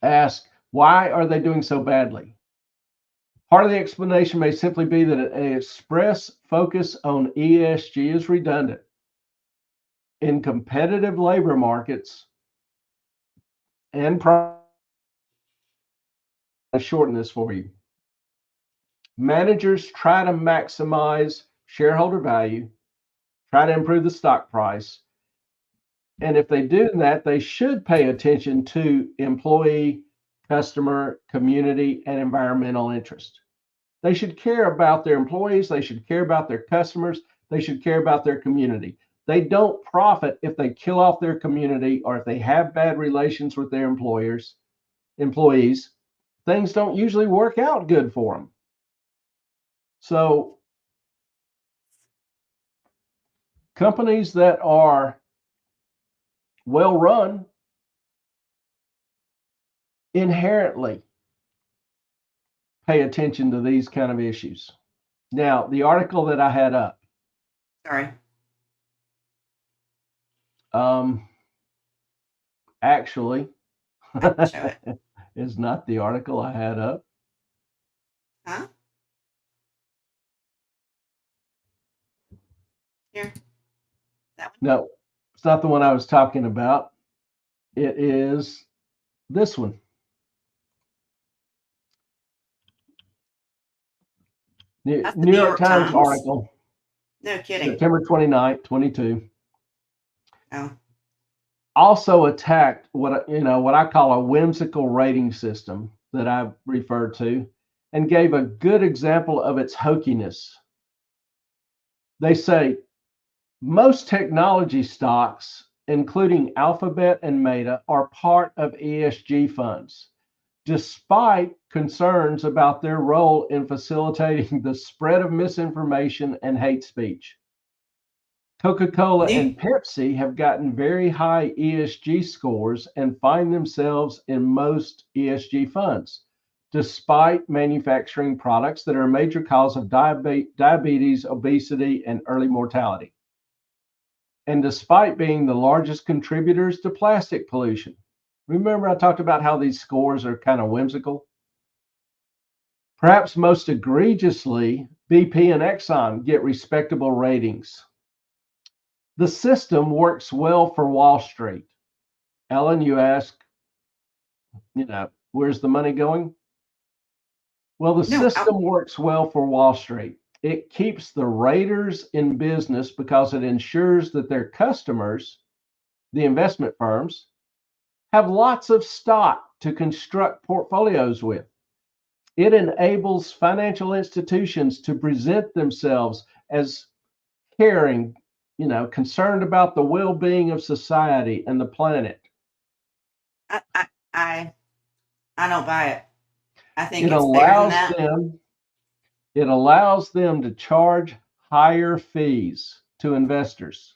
asked, why are they doing so badly? Part of the explanation may simply be that an express focus on ESG is redundant. In competitive labor markets, and I shorten this for you. Managers try to maximize shareholder value, try to improve the stock price. And if they do that, they should pay attention to employee, customer, community, and environmental interest. They should care about their employees. They should care about their customers. They should care about their community. They don't profit if they kill off their community or if they have bad relations with their employees. Things don't usually work out good for them. So companies that are well run inherently pay attention to these kind of issues. Now, the article that I had up. Sorry. Actually, Show it. is not the article I had up. Huh? Here. That one? No, it's not the one I was talking about. It is this one. That's the New York Times article. No kidding. September 29th, 22. Oh. Also attacked what I call a whimsical rating system that I referred to, and gave a good example of its hokiness. They say most technology stocks, including Alphabet and Meta, are part of ESG funds, despite concerns about their role in facilitating the spread of misinformation and hate speech. Coca-Cola and Pepsi have gotten very high ESG scores and find themselves in most ESG funds, despite manufacturing products that are a major cause of diabetes, obesity, and early mortality. And despite being the largest contributors to plastic pollution. Remember, I talked about how these scores are kind of whimsical? Perhaps most egregiously, BP and Exxon get respectable ratings. The system works well for Wall Street. Ellen, you ask, where's the money going? Well, the system works well for Wall Street. It keeps the raters in business because it ensures that their customers, the investment firms, have lots of stock to construct portfolios with. It enables financial institutions to present themselves as caring, concerned about the well-being of society and the planet. I I I, I don't buy it. I think It it's bigger than allows that. them it allows them to charge higher fees to investors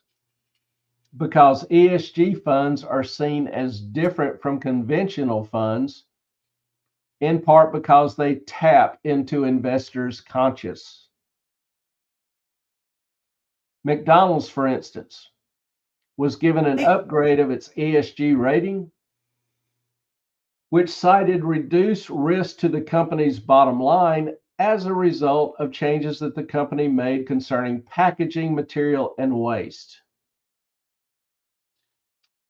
because ESG funds are seen as different from conventional funds, in part because they tap into investors' conscious. McDonald's, for instance, was given an Big upgrade of its ESG rating, which cited reduced risk to the company's bottom line as a result of changes that the company made concerning packaging material and waste.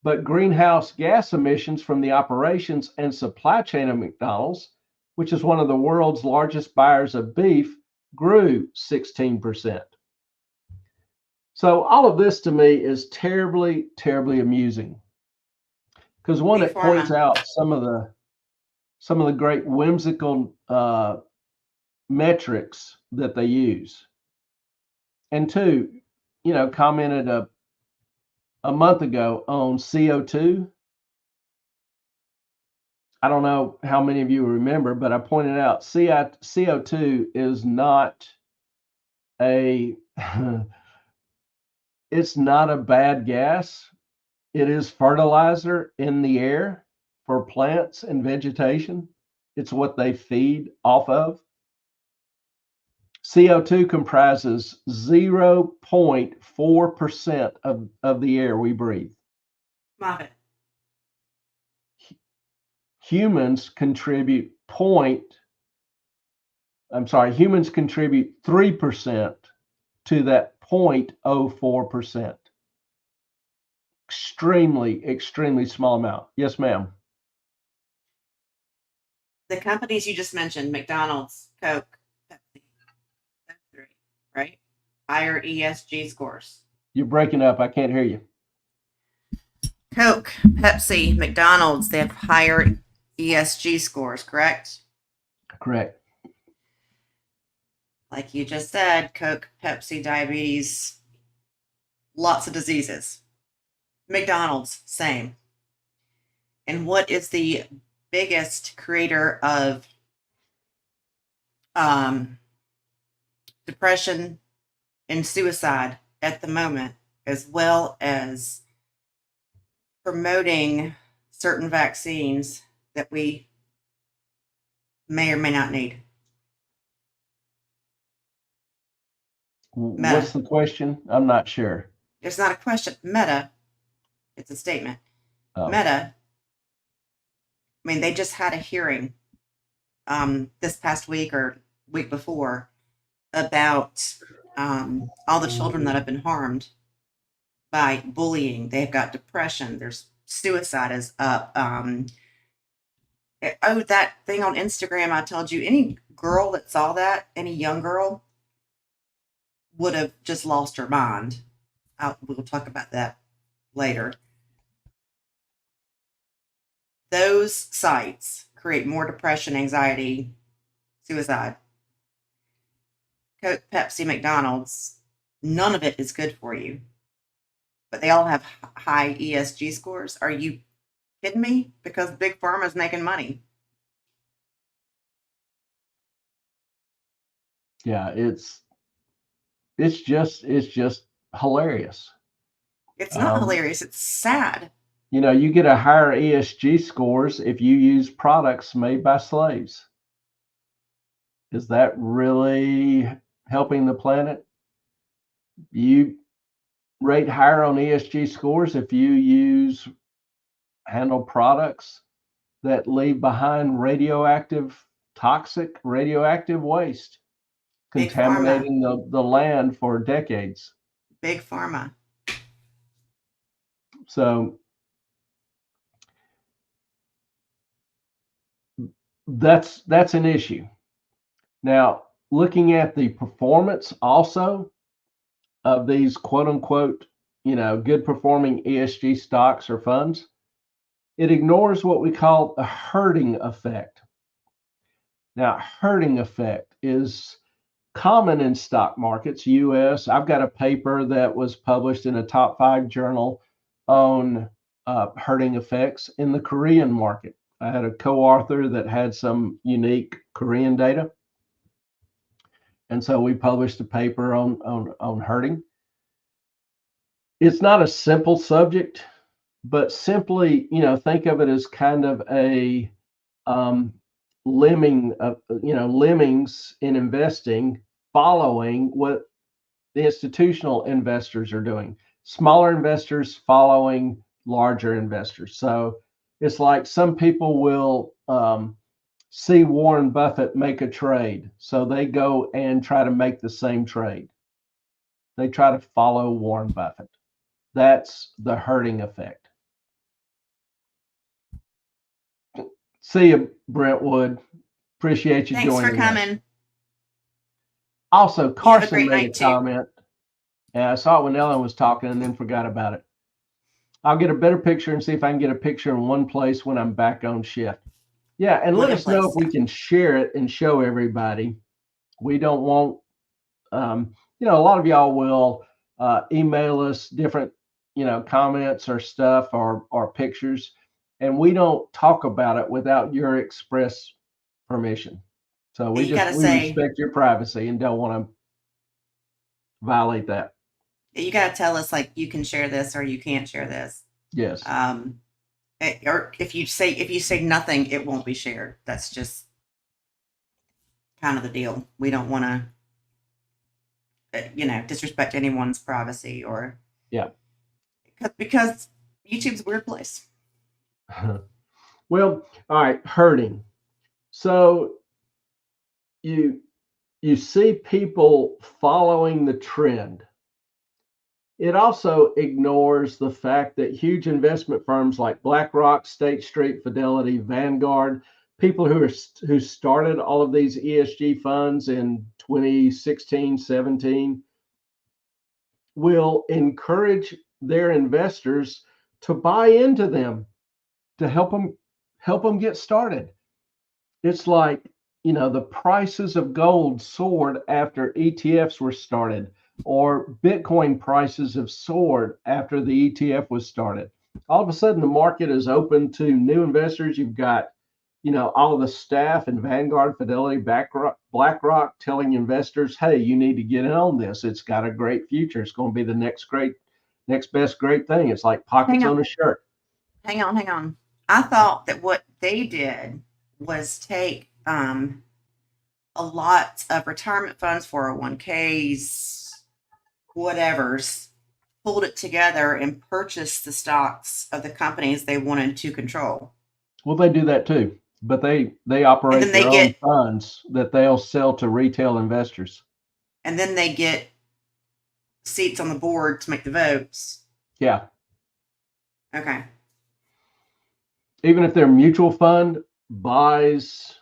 But greenhouse gas emissions from the operations and supply chain of McDonald's, which is one of the world's largest buyers of beef, grew 16%. So all of this to me is terribly, terribly amusing. Because one, big it points pharma. out some of the great whimsical metrics that they use. And two, commented a month ago on CO2. I don't know how many of you remember, but I pointed out CO2 is not a it's not a bad gas. It is fertilizer in the air for plants and vegetation. It's what they feed off of. CO2 comprises 0.4% of the air we breathe. Moffat. Humans contribute 3% to that 0.04%. Extremely, extremely small amount. Yes, ma'am. The companies you just mentioned, McDonald's, Coke, Pepsi, those three, right? Higher ESG scores. You're breaking up. I can't hear you. Coke, Pepsi, McDonald's, they have higher ESG scores, correct? Correct. Like you just said, Coke, Pepsi, diabetes, lots of diseases. McDonald's, same. And what is the biggest creator of depression and suicide at the moment, as well as promoting certain vaccines that we may or may not need? What's the question? I'm not sure. It's not a question. Meta, it's a statement. Oh. Meta, I mean, they just had a hearing this past week or week before about all the children that have been harmed by bullying. They've got depression. There's suicide is up. That thing on Instagram I told you, any girl that saw that, any young girl, would have just lost her mind. We'll talk about that later. Those sites create more depression, anxiety, suicide. Coke, Pepsi, McDonald's, none of it is good for you. But they all have high ESG scores. Are you kidding me? Because Big Pharma is making money. Yeah, it's just hilarious. It's not hilarious. It's sad. You get a higher ESG scores if you use products made by slaves. Is that really helping the planet? You rate higher on ESG scores if you handle products that leave behind toxic radioactive waste, Big contaminating the land for decades. Big Pharma. So that's an issue. Now, looking at the performance also of these quote unquote, good performing ESG stocks or funds, it ignores what we call a herding effect. Now, herding effect is common in stock markets, US. I've got a paper that was published in a top 5 journal on herding effects in the Korean market. I had a co-author that had some unique Korean data. And so we published a paper on herding. It's not a simple subject, but simply, think of it as kind of a lemmings in investing, following what the institutional investors are doing. Smaller investors following larger investors. So it's like some people will see Warren Buffett make a trade, so they go and try to make the same trade. They try to follow Warren Buffett. That's the herding effect. See you, Brentwood. Appreciate you Thanks joining for coming. us. Also, You have a Carson great made a night, too. comment. Yeah, I saw it when Ellen was talking and then forgot about it. I'll get a better picture and see if I can get a picture in one place when I'm back on shift. Yeah, and let One us know place, if we yeah. can share it and show everybody. We don't want, a lot of y'all will email us different, comments or stuff or pictures, and we don't talk about it without your express permission. So You gotta we say, respect your privacy and don't want to violate that. you gotta tell us like you can share this or you can't share this. Yes. Or if you say nothing, it won't be shared. That's just kind of the deal. We don't want to, disrespect anyone's privacy or Yeah. because YouTube's a weird place. Well, all right, herding. So you see people following the trend. It also ignores the fact that huge investment firms like BlackRock, State Street, Fidelity, Vanguard, people who started all of these ESG funds in 2016, 17, will encourage their investors to buy into them to help them get started. It's like, the prices of gold soared after ETFs were started, or Bitcoin prices have soared after the ETF was started. All of a sudden, the market is open to new investors. You've got, all of the staff in Vanguard, Fidelity, BlackRock telling investors, hey, you need to get in on this. It's got a great future. It's going to be the next best great thing. It's like pockets on a shirt. Hang on. I thought that what they did was take a lot of retirement funds, 401ks, whatever's, pulled it together and purchased the stocks of the companies they wanted to control. Well, they do that too, but they operate then they their own get- funds that they'll sell to retail investors. And then they get seats on the board to make the votes. Yeah. Okay. Even if their mutual fund buys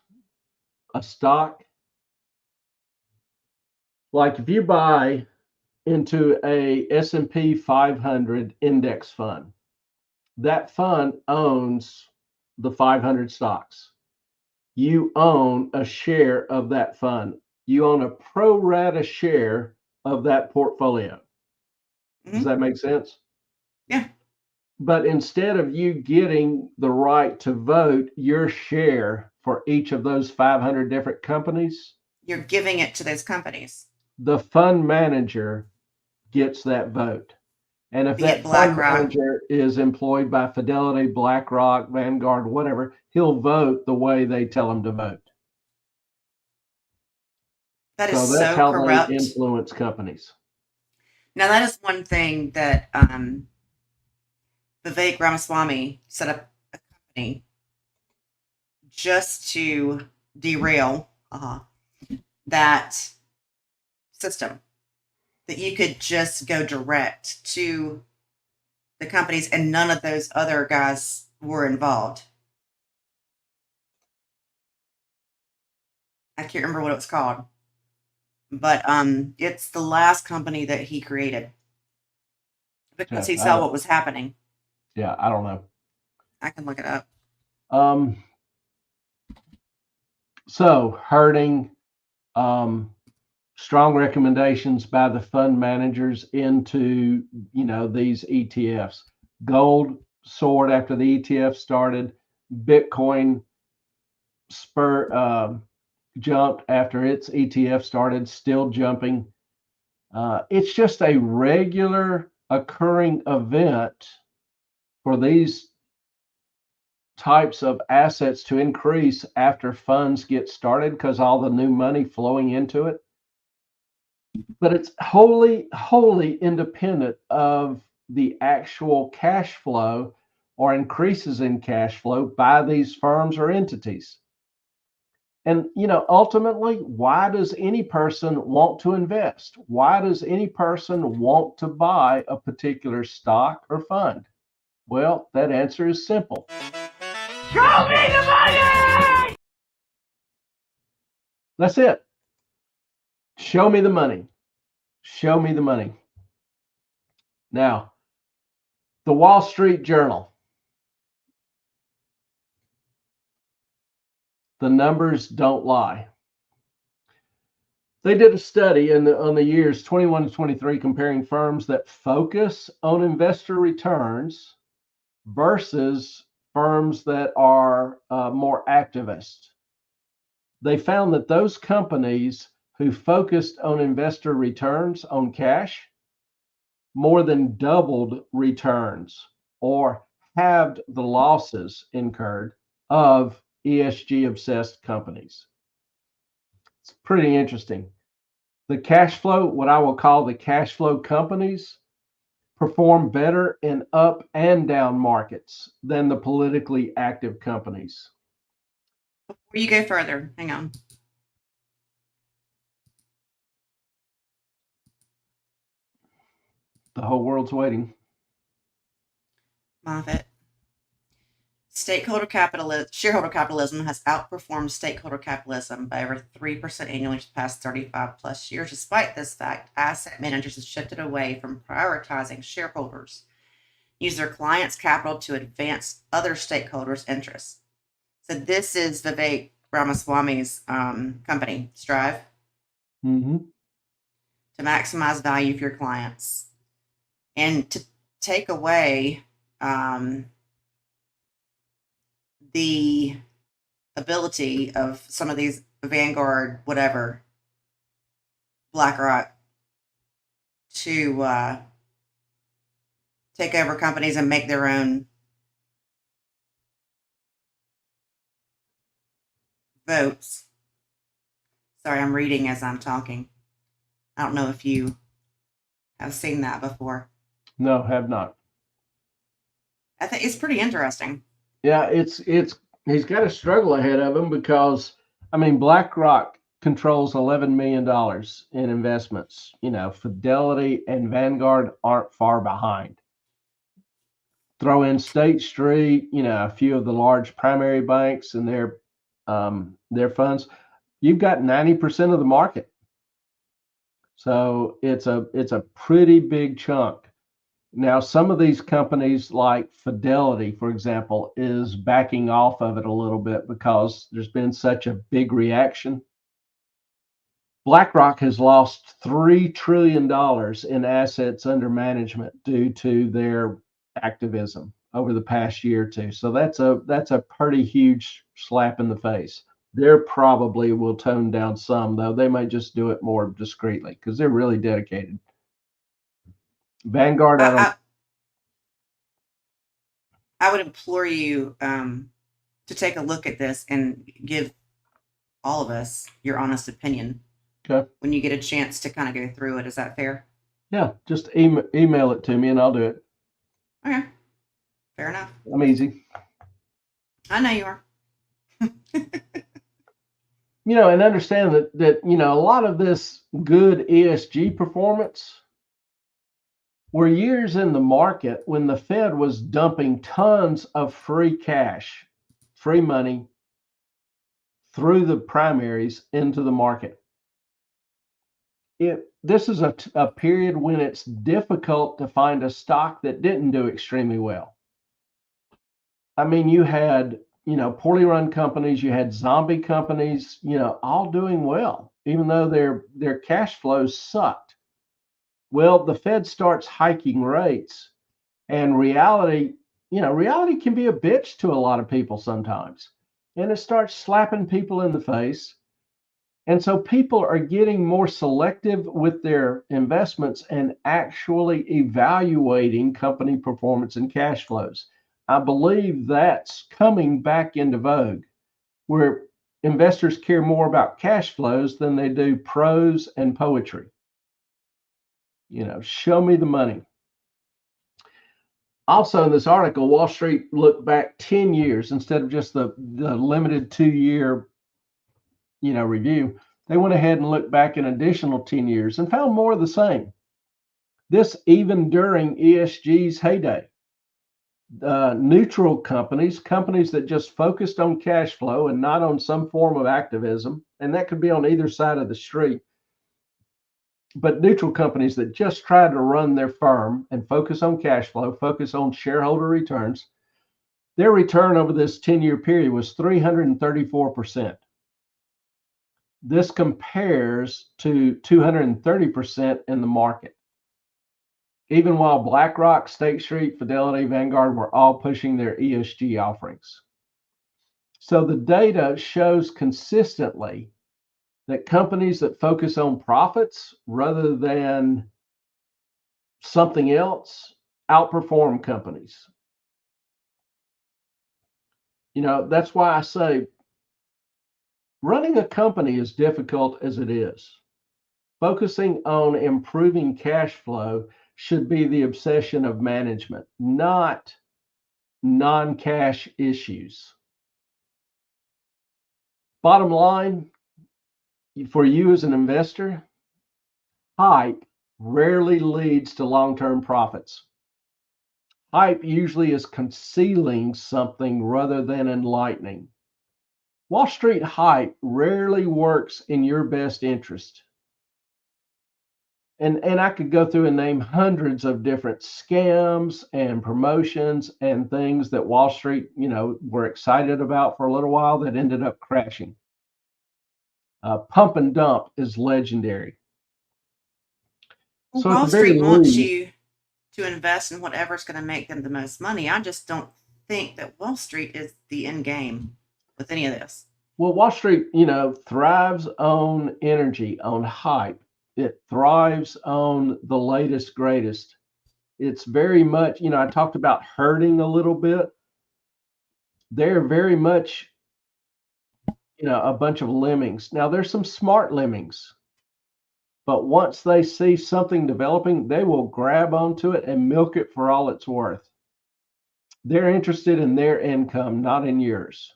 a stock, like if you buy into a S&P 500 index fund, that fund owns the 500 stocks. You own a share of that fund. You own a pro rata share of that portfolio. Does that make sense? Yeah. But instead of you getting the right to vote your share for each of those 500 different companies, You're giving it to those companies. the fund manager gets that vote. And if Be that it fund BlackRock. manager is employed by Fidelity, BlackRock, Vanguard, whatever, he'll vote the way they tell him to vote. That is So that's so how corrupt. they influence companies. Now, that is one thing that Vivek Ramaswamy set up a company just to derail that system, that you could just go direct to the companies and none of those other guys were involved. I can't remember what it was called, but it's the last company that he created because he saw what was happening. Yeah, I don't know. I can look it up. So hurting strong recommendations by the fund managers into these ETFs. Gold soared after the ETF started. Bitcoin jumped after its ETF started, still jumping. It's just a regular occurring event for these types of assets to increase after funds get started because all the new money flowing into it. But it's wholly independent of the actual cash flow or increases in cash flow by these firms or entities. And ultimately, why does any person want to invest? Why does any person want to buy a particular stock or fund? Well, that answer is simple. Show me the money! That's it. Show me the money. Show me the money. Now, the Wall Street Journal. The numbers don't lie. They did a study on the years 21 to 23 comparing firms that focus on investor returns versus firms that are more activist. They found that those companies who focused on investor returns on cash more than doubled returns or halved the losses incurred of ESG obsessed companies. It's pretty interesting. The cash flow, what I will call the cash flow companies, perform better in up and down markets than the politically active companies. Before you go further, hang on. The whole world's waiting. Moffitt. Shareholder capitalism has outperformed stakeholder capitalism by over 3% annually for the past 35 plus years. Despite this fact, asset managers have shifted away from prioritizing shareholders, use their clients' capital to advance other stakeholders' interests. So this is Vivek Ramaswamy's company, Strive, Mm-hmm. to maximize value for your clients and to take away the ability of some of these Vanguard, whatever, BlackRock, to take over companies and make their own votes. Sorry, I'm reading as I'm talking. I don't know if you have seen that before. No, have not. I think it's pretty interesting. Yeah, it's he's got a struggle ahead of him because BlackRock controls $11 million in investments. Fidelity and Vanguard aren't far behind. Throw in State Street, a few of the large primary banks and their funds. You've got 90% of the market. So it's a pretty big chunk. Now, some of these companies like Fidelity, for example, is backing off of it a little bit because there's been such a big reaction. BlackRock has lost $3 trillion in assets under management due to their activism over the past year or two. So that's a pretty huge slap in the face. They probably will tone down some, though. They might just do it more discreetly because they're really dedicated. Vanguard, I would implore you to take a look at this and give all of us your honest opinion. Okay. When you get a chance to kind of go through it. Is that fair? Yeah, just email it to me and I'll do it. Okay. Fair enough. I'm easy. I know you are. And understand that a lot of this good ESG performance were years in the market when the Fed was dumping tons of free cash, free money through the primaries into the market. This is a period when it's difficult to find a stock that didn't do extremely well. You had poorly run companies, you had zombie companies, all doing well, even though their cash flows sucked. Well, the Fed starts hiking rates, and reality can be a bitch to a lot of people sometimes. And it starts slapping people in the face. And so people are getting more selective with their investments and actually evaluating company performance and cash flows. I believe that's coming back into vogue, where investors care more about cash flows than they do prose and poetry. Show me the money. Also, in this article, Wall Street looked back 10 years instead of just the limited 2-year review. They went ahead and looked back an additional 10 years and found more of the same. This even during ESG's heyday. Neutral companies that just focused on cash flow and not on some form of activism, and that could be on either side of the street, but neutral companies that just tried to run their firm and focus on cash flow, focus on shareholder returns, their return over this 10-year period was 334%. This compares to 230% in the market, even while BlackRock, State Street, Fidelity, Vanguard were all pushing their ESG offerings. So the data shows consistently that companies that focus on profits rather than something else outperform companies. That's why I say running a company is difficult as it is. Focusing on improving cash flow should be the obsession of management, not non-cash issues. Bottom line, for you as an investor, hype rarely leads to long-term profits. Hype usually is concealing something rather than enlightening. Wall Street hype rarely works in your best interest. And I could go through and name hundreds of different scams and promotions and things that Wall Street, were excited about for a little while that ended up crashing. Pump and dump is legendary. Well, So at Wall the very Street wants least, you to invest in whatever's going to make them the most money. I just don't think that Wall Street is the end game with any of this. well, Wall Street, thrives on energy, on hype. It thrives on the latest, greatest. It's very much, I talked about herding a little bit. They're very much, a bunch of lemmings. Now, there's some smart lemmings, but once they see something developing, they will grab onto it and milk it for all it's worth. They're interested in their income, not in yours.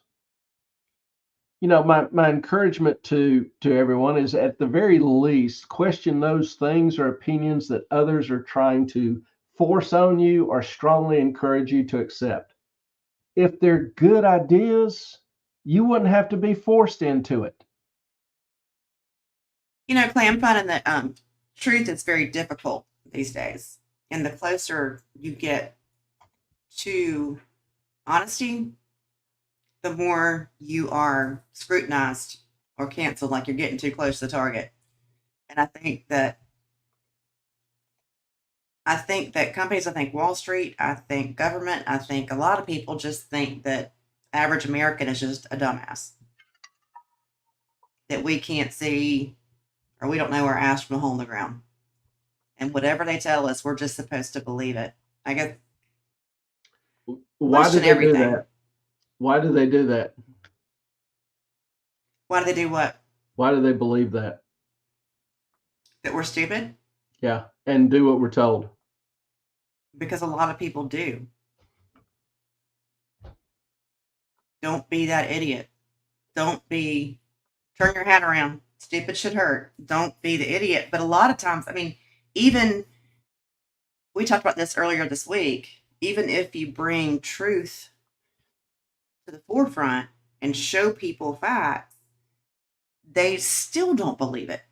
My encouragement to everyone is, at the very least, question those things or opinions that others are trying to force on you or strongly encourage you to accept. If they're good ideas, you wouldn't have to be forced into it. Clay, I'm finding that truth is very difficult these days. And the closer you get to honesty, the more you are scrutinized or canceled, like you're getting too close to the target. And I think that companies, I think Wall Street, I think government, I think a lot of people just think that average American is just a dumbass. That we can't see, or we don't know our ass from a hole in the ground. And whatever they tell us, we're just supposed to believe it. I guess. Why do they do that? Why do they do that? Why do they do what? Why do they believe that? That we're stupid? Yeah, and do what we're told. Because a lot of people do. Don't be that idiot. Don't be, turn your hat around. Stupid should hurt. Don't be the idiot. But a lot of times, even, we talked about this earlier this week, even if you bring truth to the forefront and show people facts, they still don't believe it.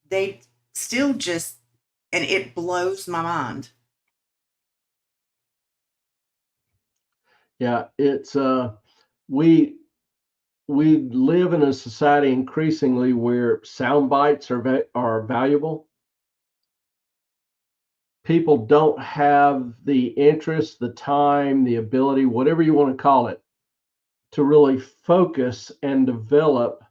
They still just, and it blows my mind. Yeah, it's we we live in a society increasingly where sound bites are valuable. People don't have the interest, the time, the ability, whatever you want to call it, to really focus and develop,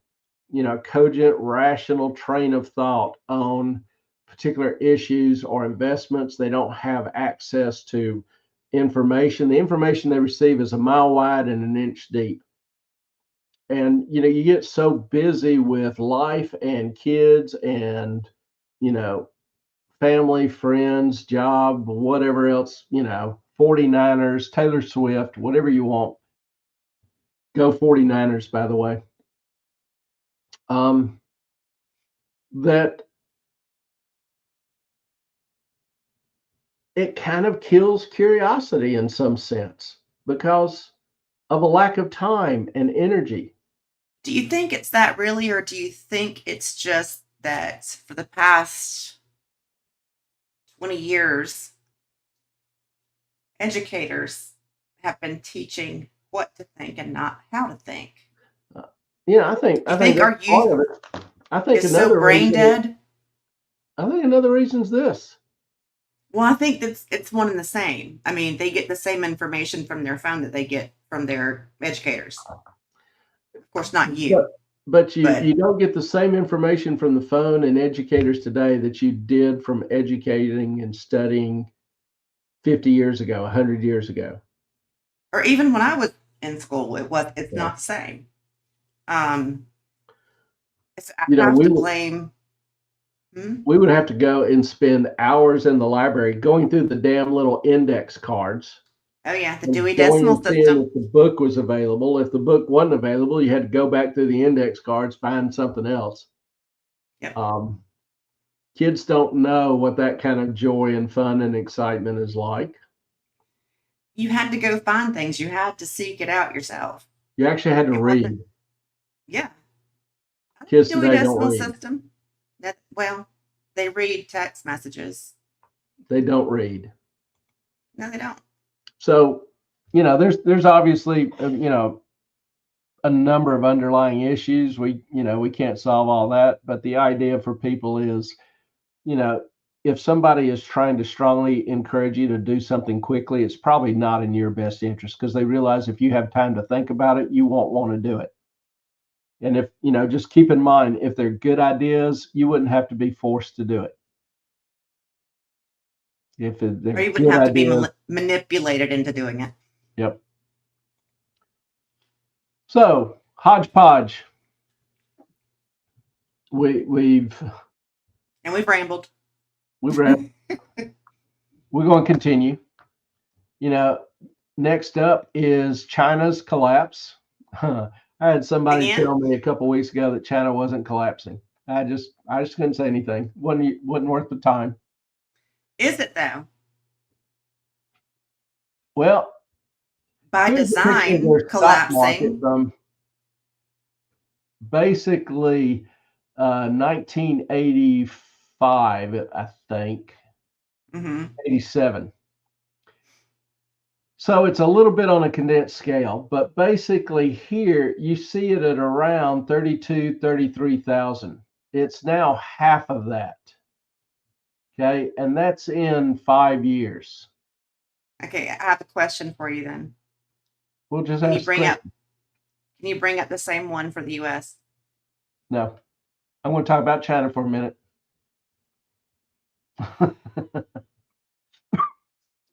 cogent, rational train of thought on particular issues or investments. They don't have access to information. The information they receive is a mile wide and an inch deep. And you get so busy with life and kids and you know family, friends, job, whatever else, 49ers, Taylor Swift, whatever you want. Go 49ers, by the way. um, that it kind of kills curiosity in some sense because of a lack of time and energy. Do you think it's that really, or do you think it's just that for the past 20 years, educators have been teaching what to think and not how to think? Uh, I think You think that's our part youth of it. I think is so another brain reason is dead? I think another reason is this. Well, I think that's it's one and the same. I mean, they get the same information from their phone that they get from their educators. Of course, not But you, but you but don't get the same information from the phone and educators today that you did from educating and studying 50 years ago, 100 years ago. or even when I was in school, it's Yeah. not the same. Um, I You know, have we to would blame. Hmm? we would have to go and spend hours in the library going through the damn little index cards Oh yeah, the and Dewey going Decimal and seeing System. if the book was available. If the book wasn't available, you had to go back through the index cards, find something else. Yep. Um, Kids don't know what that kind of joy and fun and excitement is like. You had to go find things. You had to seek it out yourself. You actually had to It wasn't. read. Yeah, I think Kids Dewey today don't Decimal read. System. That well, they read text messages. They don't read. No, they don't. So, there's obviously, a number of underlying issues. We can't solve all that, but the idea for people is, you know, if somebody is trying to strongly encourage you to do something quickly, it's probably not in your best interest because they realize if you have time to think about it, you won't want to do it. And if, just keep in mind, if they're good ideas, you wouldn't have to be forced to do it. If Or they're you wouldn't good have to be ideas, manipulated into doing it. yep. So, Hodgepodge, we've And we've rambled. we've read. We're going to continue. You know, Next up is China's collapse. I had somebody Again? tell me a couple weeks ago that China wasn't collapsing. I just couldn't say anything. wasn't worth the time. Is it though? Well, By here's a picture of design, their stock market collapsing. from basically 1985, I think, Hmm. 87. So it's a little bit on a condensed scale, but basically here you see it at around 32, 33,000. It's now half of that. Okay. And that's in 5 years. Okay, I have a question for you then. We'll just Can you ask the bring up question. can you bring up the same one for the US? No, I'm going to talk about China for a minute.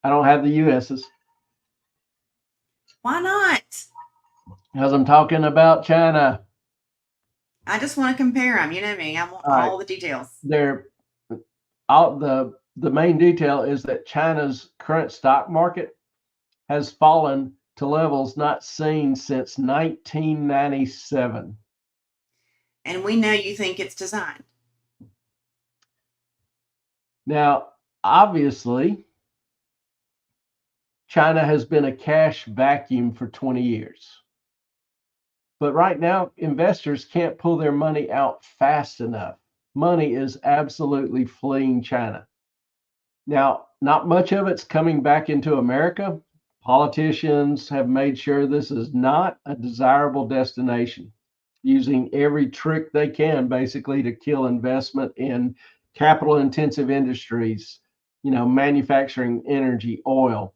I don't have the US's Why not? because I'm talking about China. I just want to compare them. You know me. I want All right. all the details. They're all the main detail is that China's current stock market has fallen to levels not seen since 1997. And we know you think it's designed. Now, obviously, China has been a cash vacuum for 20 years. But right now, investors can't pull their money out fast enough. Money is absolutely fleeing China. Now, not much of it's coming back into America, Politicians have made sure this is not a desirable destination, using every trick they can basically to kill investment in capital intensive industries, manufacturing, energy, oil.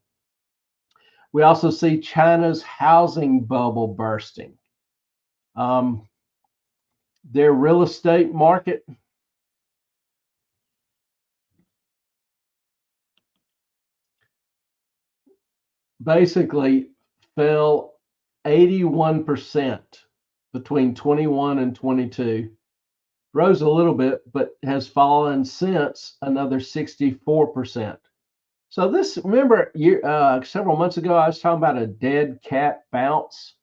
We also see China's housing bubble bursting. Their real estate market basically fell 81% between 21 and 22. Rose a little bit, but has fallen since another 64%. So this, remember, several months ago, I was talking about a dead cat bounce.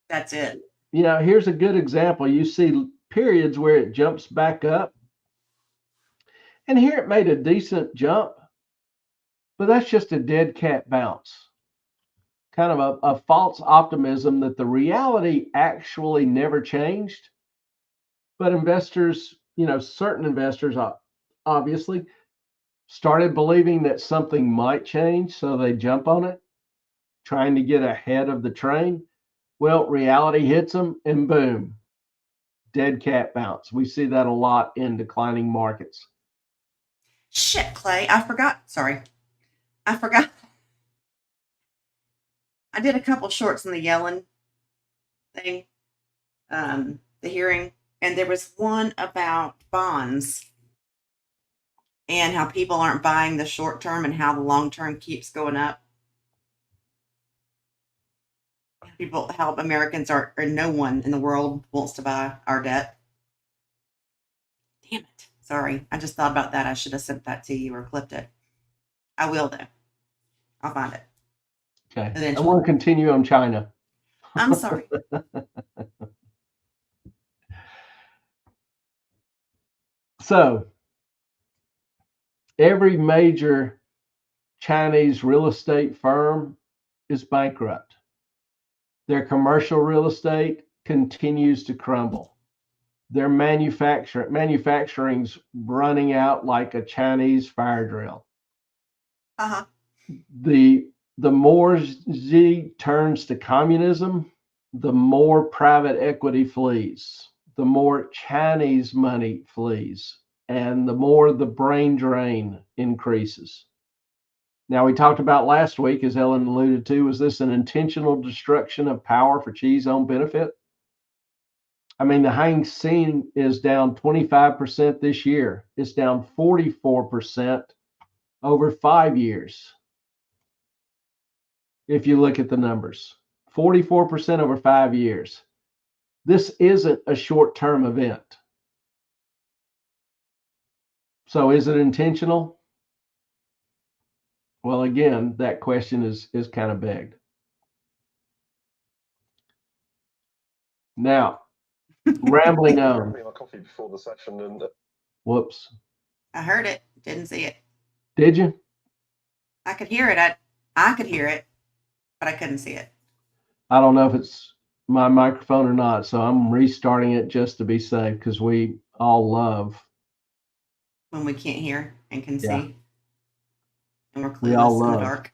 That's it. Here's a good example. You see periods where it jumps back up. And here it made a decent jump, but that's just a dead cat bounce. Kind of a false optimism that the reality actually never changed. But investors, certain investors obviously started believing that something might change, so they jump on it, trying to get ahead of the train. Well, reality hits them and boom, dead cat bounce. We see that a lot in declining markets. Shit, Clay, I forgot. Sorry. I forgot. I did a couple shorts in the Yellen thing, the hearing, and there was one about bonds and how people aren't buying the short term and how the long term keeps going up. How Americans are, or no one in the world wants to buy our debt. Damn it. Sorry. I just thought about that. I should have sent that to you or clipped it. I will, though. I'll find it. Okay. Eventually. I want to continue on China. I'm sorry. So, every major Chinese real estate firm is bankrupt. Their commercial real estate continues to crumble. Their manufacturing's running out like a Chinese fire drill. Uh-huh. The more Xi turns to communism, the more private equity flees, the more Chinese money flees, and the more the brain drain increases. Now, we talked about last week, as Ellen alluded to, was this an intentional destruction of power for Xi's own benefit? I mean, the Hang Seng is down 25% this year. It's down 44% over 5 years. If you look at the numbers, 44% over 5 years. This isn't a short-term event. So is it intentional? Well, again, that question is kind of begged. Now, rambling on. Our coffee before the session and Whoops. I heard it. Didn't see it. Did you? I could hear it. I could hear it, but I couldn't see it. I don't know if it's my microphone or not, so I'm restarting it just to be safe because we all love When we can't hear and can see. And we're We all clueless in the love dark.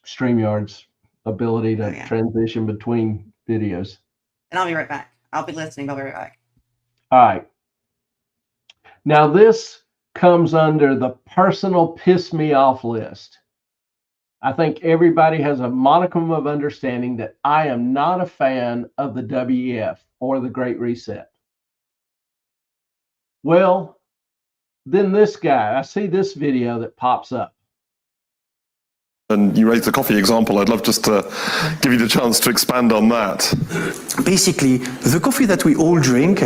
StreamYard's ability to transition between videos. And I'll be right back. I'll be listening. I'll be right back. All right. Now, this comes under the personal piss me off list. I think everybody has a modicum of understanding that I am not a fan of the WEF or the Great Reset. Well, then this guy, I see this video that pops up. and you raised the coffee example. I'd love just to give you the chance to expand on that. Basically, the coffee that we all drink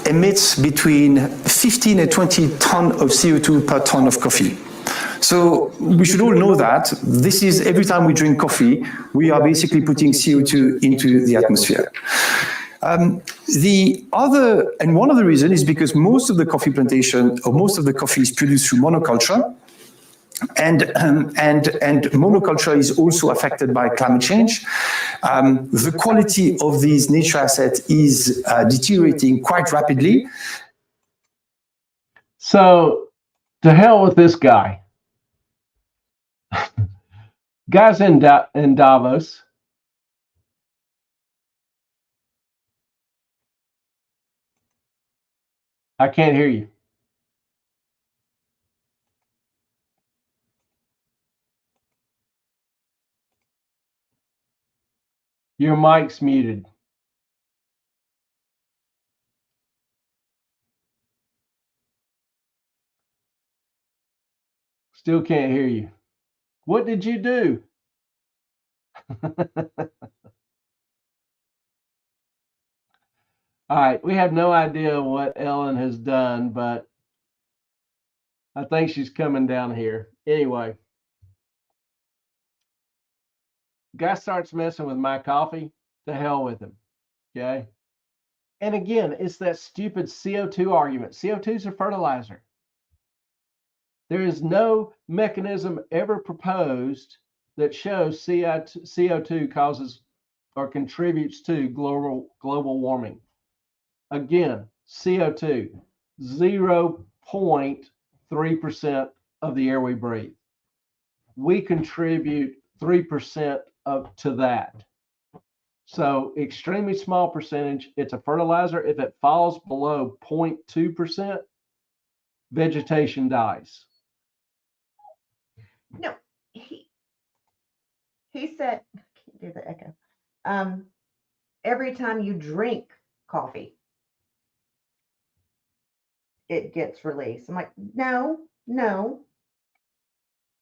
emits between 15 and 20 tons of CO2 per ton of coffee. So we should all know that this is every time we drink coffee, we are basically putting CO2 into the atmosphere. The other, and one of the reasons is because most of the coffee plantation, or most of the coffee is produced through monoculture. And monoculture is also affected by climate change. The quality of these nature assets is deteriorating quite rapidly. So, to hell with this guy. Guys in Davos. I can't hear you. Your mic's muted. Still can't hear you. What did you do? All right, we have no idea what Ellen has done, but I think she's coming down here. Anyway, guy starts messing with my coffee, to hell with him, okay? And again, it's that stupid CO2 argument. CO2 is a fertilizer. There is no mechanism ever proposed that shows CO2 causes or contributes to global warming. Again, CO2, 0.3% of the air we breathe. We contribute 3% to that. So extremely small percentage. It's a fertilizer. If it falls below 0.2%, vegetation dies. No, he said, I can't do the echo. Every time you drink coffee, it gets released. I'm like, no,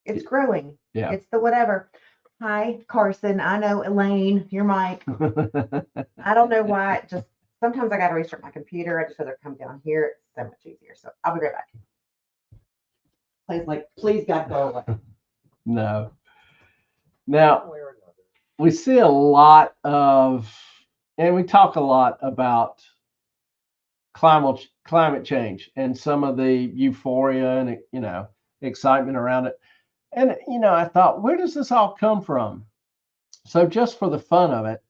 it's growing. Yeah. It's the whatever. Hi, Carson. I know, Elaine, your mic. I don't know why. Just sometimes I got to restart my computer. I just rather come down here. It's so much easier. So I'll be right back. Please God, go away. No. Now, we see a lot of, and we talk a lot about climate change and some of the euphoria and, excitement around it. And, I thought, where does this all come from? So just for the fun of it,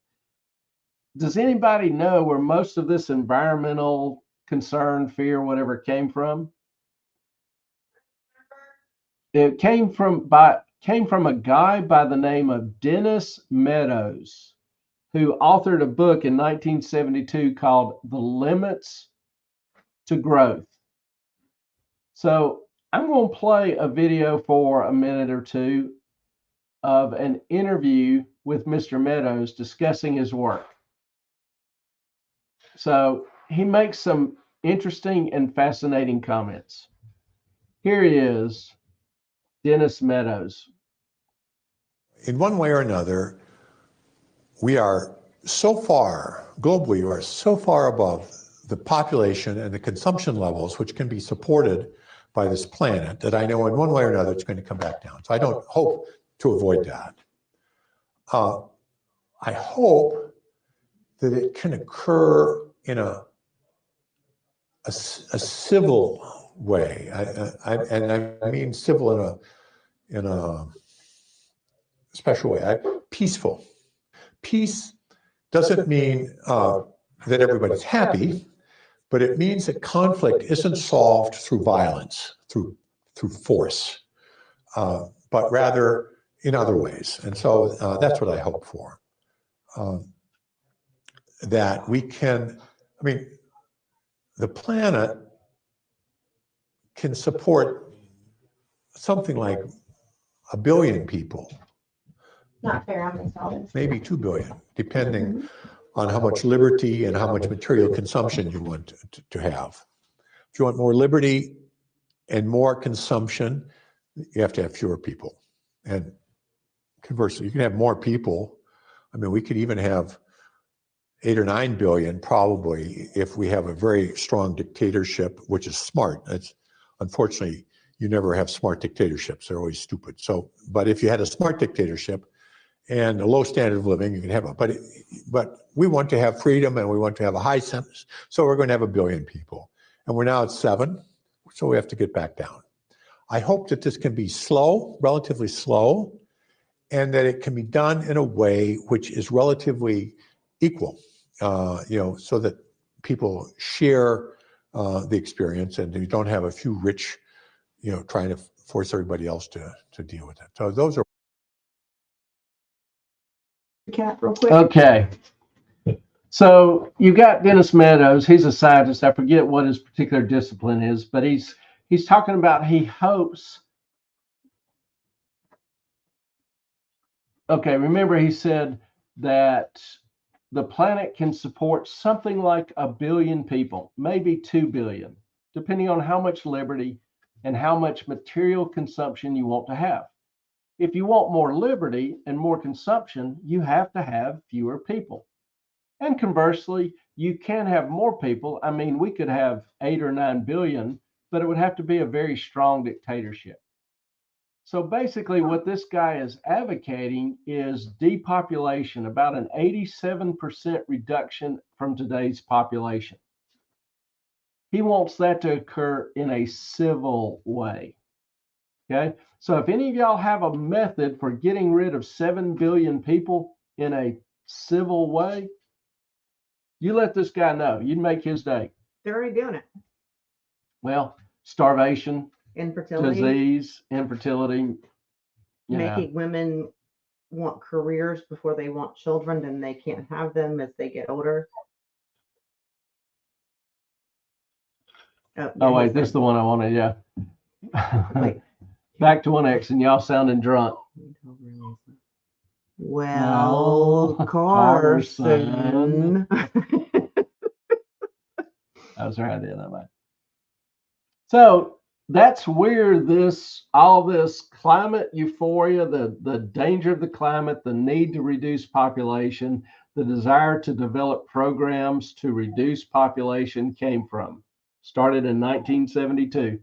does anybody know where most of this environmental concern, fear, whatever came from? It came from a guy by the name of Dennis Meadows, who authored a book in 1972 called The Limits to Growth. So I'm going to play a video for a minute or two of an interview with Mr. Meadows discussing his work. So he makes some interesting and fascinating comments. Here he is, Dennis Meadows. In one way or another, we are so far, globally, we are so far above the population and the consumption levels which can be supported by this planet that I know in one way or another it's going to come back down. So I don't hope to avoid that. I hope that it can occur in a civil way. I mean civil in a special way. Peaceful. Peace doesn't mean that everybody's happy, but it means that conflict isn't solved through violence, through force, but rather in other ways. And so that's what I hope for. That we can, the planet can support something like 1 billion people. Not fair on myself. Maybe 2 billion, depending on how much liberty and how much material consumption you want to have. If you want more liberty and more consumption, you have to have fewer people. And conversely, you can have more people. We could even have 8 or 9 billion probably if we have a very strong dictatorship, which is smart. Unfortunately, you never have smart dictatorships. They're always stupid. So, but if you had a smart dictatorship and a low standard of living, you can have it. But we want to have freedom and we want to have a high sentence. So we're going to have 1 billion people. And we're now at 7, so we have to get back down. I hope that this can be slow, relatively slow, and that it can be done in a way which is relatively equal, so that people share the experience and you don't have a few rich, trying to force everybody else to deal with it. So those are Cat, real quick. Okay. So you got Dennis Meadows. He's a scientist. I forget what his particular discipline is, but he's talking about he hopes. Okay, remember he said that the planet can support something like 1 billion people, maybe 2 billion, depending on how much liberty and how much material consumption you want to have. If you want more liberty and more consumption, you have to have fewer people. And conversely, you can have more people. I mean, we could have 8 or 9 billion, but it would have to be a very strong dictatorship. So basically, what this guy is advocating is depopulation, about an 87% reduction from today's population. He wants that to occur in a civil way. Okay, so if any of y'all have a method for getting rid of 7 billion people in a civil way, you let this guy know. You'd make his day. They're already doing it. Well, starvation, Infertility, disease, infertility, you know. making women want careers before they want children, and they can't have them as they get older. Oh, wait, this is the one I wanted, yeah. Wait. Back to 1X, and y'all sounding drunk. Well, Carson. That was her idea, not mine. So that's where all this climate euphoria, the danger of the climate, the need to reduce population, the desire to develop programs to reduce population came from. Started in 1972.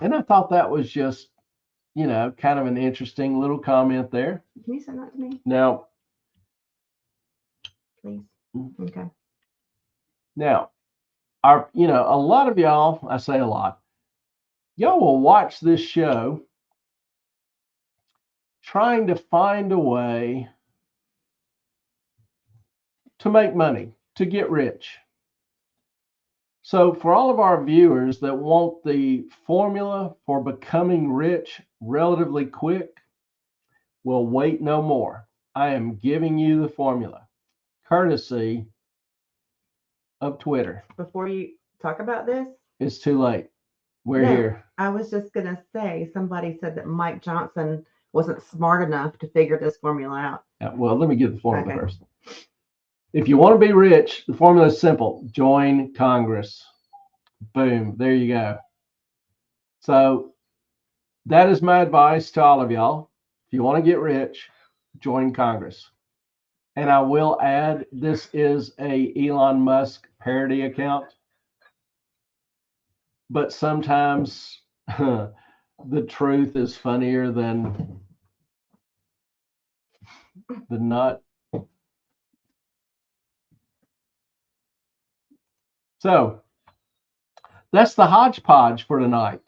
And I thought that was just, kind of an interesting little comment there. Can you send that to me, Now, please? Okay. Now, a lot of y'all, I say a lot, y'all will watch this show trying to find a way to make money, to get rich. So for all of our viewers that want the formula for becoming rich relatively quick, well, wait no more. I am giving you the formula, courtesy of Twitter. Before you talk about this, It's too late. We're No. here. I was just going to say, somebody said that Mike Johnson wasn't smart enough to figure this formula out. Well, let me get the formula Okay. first. If you want to be rich, the formula is simple. Join Congress. Boom. There you go. So that is my advice to all of y'all. If you want to get rich, join Congress. And I will add, this is a Elon Musk parody account. But sometimes the truth is funnier than not. So that's the hodgepodge for tonight.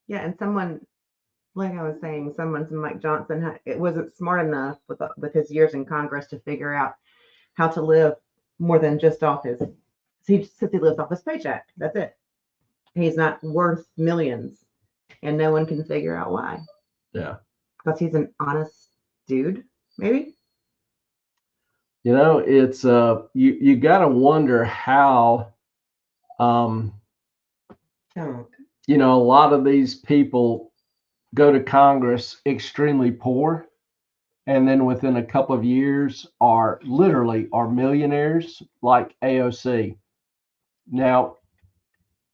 Yeah, and someone, like I was saying, someone, Mike Johnson, it wasn't smart enough with his years in Congress to figure out how to live more than just off his. He simply lives off his paycheck. That's it. He's not worth millions, and no one can figure out why. Yeah. Because he's an honest dude, maybe. It's you got to wonder how Don't. a lot of these people go to Congress extremely poor, and then within a couple of years are millionaires, like AOC. Now,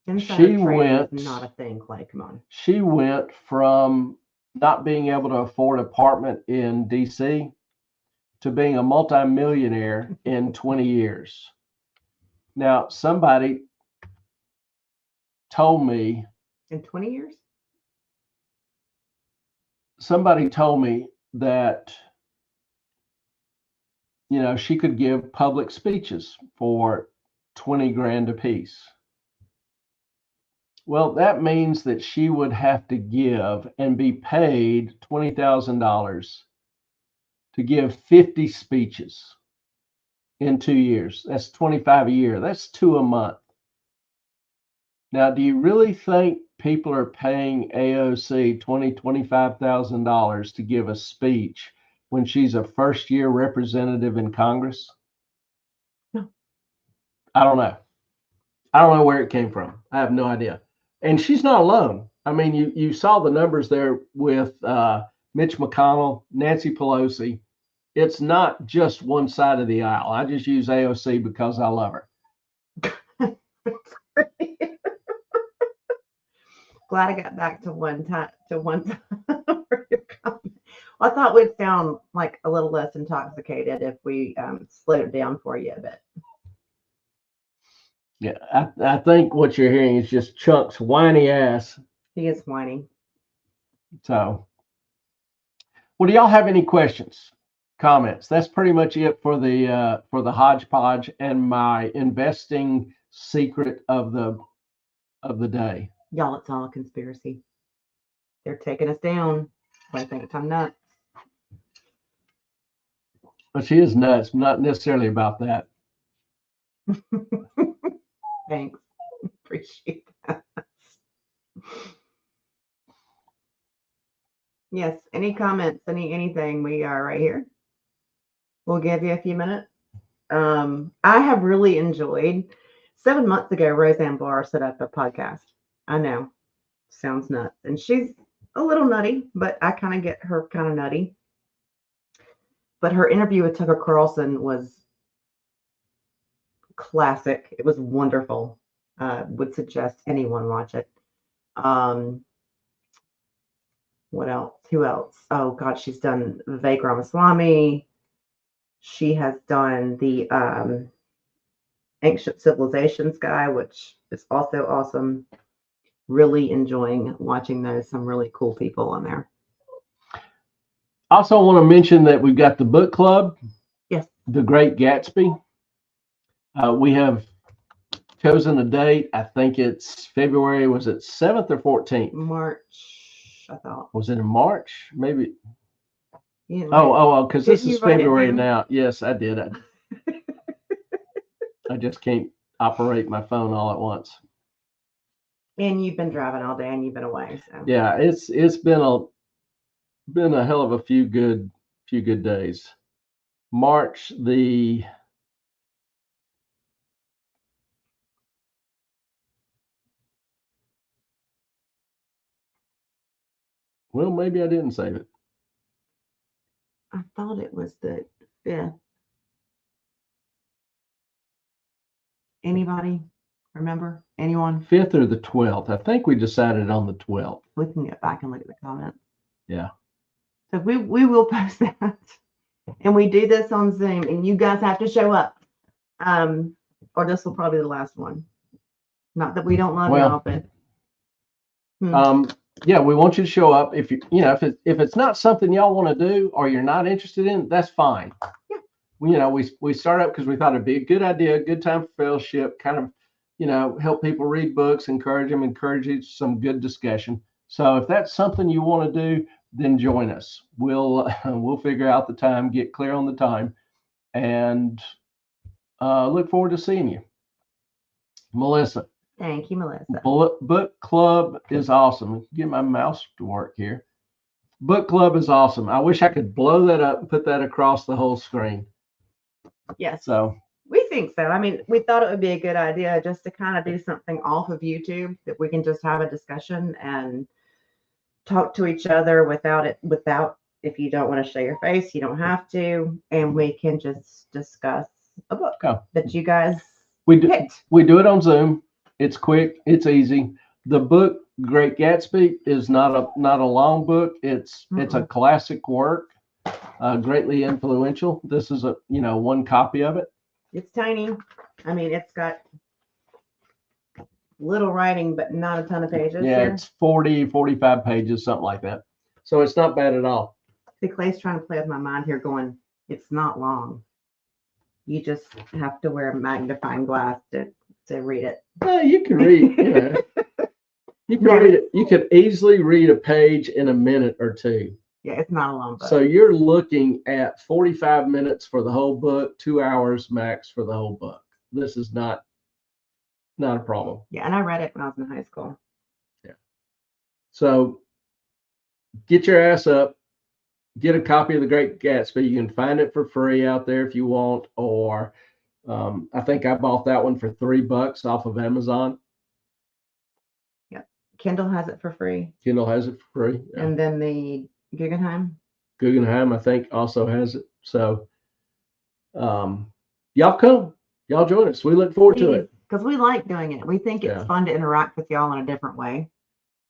Insider she trading went. is not a thing, Clay. Come on. She went from not being able to afford an apartment in DC to being a multimillionaire in 20 years. Now, somebody told me. In 20 years? Somebody told me that, she could give public speeches for 20 grand a piece. Well, that means that she would have to give and be paid $20,000 to give 50 speeches in 2 years. That's 25 a year. That's 2 a month. Now, do you really think people are paying AOC $25,000 to give a speech when she's a first-year representative in Congress? No. I don't know. I don't know where it came from. I have no idea. And she's not alone. I mean, you saw the numbers there with Mitch McConnell, Nancy Pelosi. It's not just one side of the aisle. I just use AOC because I love her. Glad I got back to one time. For your comment. Well, I thought we'd sound like a little less intoxicated if we slowed it down for you a bit. Yeah, I think what you're hearing is just Chuck's whiny ass. He is whiny. So, well, do y'all have any questions, comments? That's pretty much it for the hodgepodge and my investing secret of the day. Y'all, it's all a conspiracy. They're taking us down. I think I'm nuts. But she is nuts. Not necessarily about that. Thanks. Appreciate that. Yes. Any comments? Anything? We are right here. We'll give you a few minutes. I have really enjoyed. 7 months ago, Roseanne Barr set up a podcast. I know. Sounds nuts. And she's a little nutty, but I kind of get her kind of nutty. But her interview with Tucker Carlson was classic. It was wonderful. Would suggest anyone watch it. What else? Who else? Oh God, she's done Vivek Ramaswamy. She has done the Ancient Civilizations guy, which is also awesome. Really enjoying watching those. Some really cool people on there. Also want to mention that we've got the book club. Yes. The Great Gatsby. We have chosen a date. I think it's February. Was it 7th or 14th? March, I thought. Was it in March? Maybe. Yeah, Oh, because this Did you is write it February down? now. Yes, I did. I just can't operate my phone all at once. And you've been driving all day and you've been away. So Yeah, it's been a hell of a few good days. March the well, maybe I didn't save it. I thought it was the 5th. Anybody remember? Anyone? 5th or the 12th. I think we decided on the 12th. We can get back and look at the comments. Yeah. So we will post that. And we do this on Zoom and you guys have to show up. Or this will probably be the last one. Not that we don't love Well, y'all, but Yeah, we want you to show up. If if it's not something y'all want to do or you're not interested in, that's fine. Yeah. We started up because we thought it'd be a good idea, a good time for fellowship, kind of, help people read books, encourage some good discussion. So if that's something you want to do, then join us. We'll figure out the time, get clear on the time, and look forward to seeing you. Melissa. thank you, Melissa. Book club is awesome. Get my mouse to work here. Book club is awesome. I wish I could blow that up and put that across the whole screen. Yes. So We think so. I mean, we thought it would be a good idea just to kind of do something off of YouTube that we can just have a discussion and talk to each other without, if you don't want to show your face, you don't have to. And we can just discuss a book that you guys picked. we do it on Zoom. It's quick. It's easy. The book Great Gatsby is not a long book. It's a classic work, greatly influential. This is one copy of it. It's tiny. I mean, it's got little writing, but not a ton of pages. Yeah, here. it's 40, 45 pages, something like that. So it's not bad at all. See, Clay's trying to play with my mind here going, it's not long. You just have to wear a magnifying glass to read it. You can read. You can read it. You could easily read a page in a minute or two. Yeah, it's not a long book. So you're looking at 45 minutes for the whole book, 2 hours max for the whole book. This is not a problem. Yeah, and I read it when I was in high school. Yeah. So get your ass up, get a copy of The Great Gatsby. You can find it for free out there if you want, or I think I bought that one for $3 off of Amazon. Kindle has it for free. Kindle has it for free. Yeah. And then the Guggenheim, I think, also has it. So y'all come. Y'all join us. We look forward to it. Because we like doing it. We think it's Yeah. fun to interact with y'all in a different way.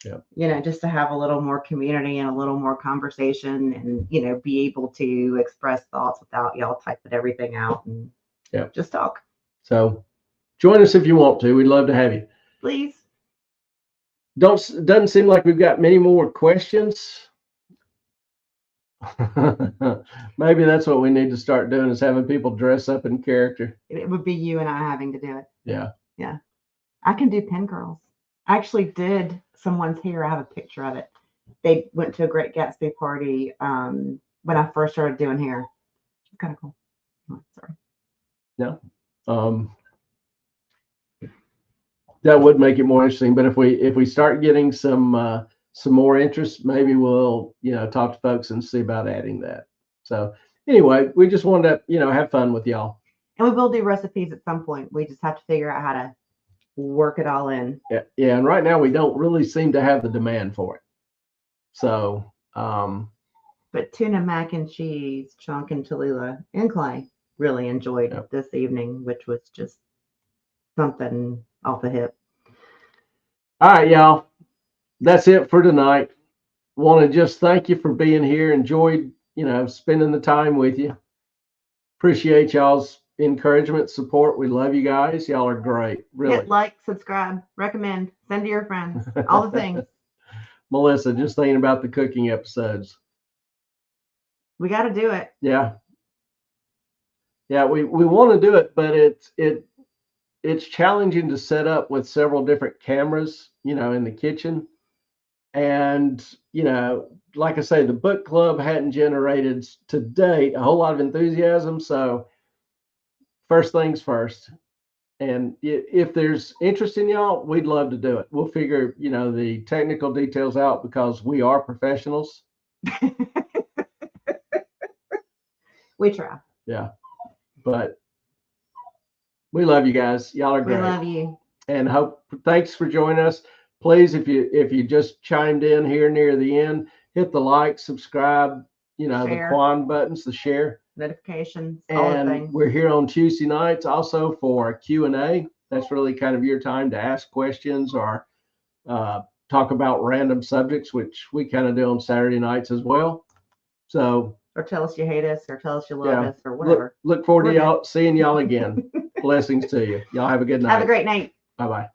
Yeah. You know, just to have a little more community and a little more conversation and, you know, be able to express thoughts without y'all typing everything out and just talk. So join us if you want to. We'd love to have you. Please. Doesn't seem like we've got many more questions. Maybe that's what we need to start doing, is having people dress up in character. It would be you and I having to do it. Yeah. Yeah. I can do pin girls. I actually did someone's hair. I have a picture of it. They went to a Great Gatsby party when I first started doing hair. It's kind of cool. Oh, sorry. Yeah. That would make it more interesting. But if we start getting some more interest, maybe we'll, you know, talk to folks and see about adding that. So anyway, we just wanted to, you know, have fun with y'all. And we will do recipes at some point. We just have to figure out how to work it all in. Yeah. And right now we don't really seem to have the demand for it. So, but tuna mac and cheese, Chunk and Tallulah and Clay really enjoyed this evening, which was just something off the hip. All right, y'all. That's it for tonight. Want to just thank you for being here. Enjoyed, you know, spending the time with you. Appreciate y'all's encouragement, support. We love you guys. Y'all are great. Really. Hit like, subscribe, recommend, send to your friends, all the things. Melissa, just thinking about the cooking episodes. We got to do it. Yeah. Yeah, we want to do it, but it's challenging to set up with several different cameras, you know, in the kitchen. And, you know, like I say, the book club hadn't generated to date a whole lot of enthusiasm. So first things first. And if there's interest in y'all, we'd love to do it. We'll figure, you know, the technical details out because we are professionals. We try. Yeah. But we love you guys. Y'all are great. We love you. And thanks for joining us. Please, if you just chimed in here near the end, hit the like, subscribe, you know, share. The Quan buttons, the share. Notifications, all the And things. we're here on Tuesday nights also for Q&A. That's really kind of your time to ask questions or talk about random subjects, which we kind of do on Saturday nights as well. So, or tell us you hate us, or tell us you love us, or whatever. Look forward to seeing y'all again. Blessings to you. Y'all have a good night. Have a great night. Bye-bye.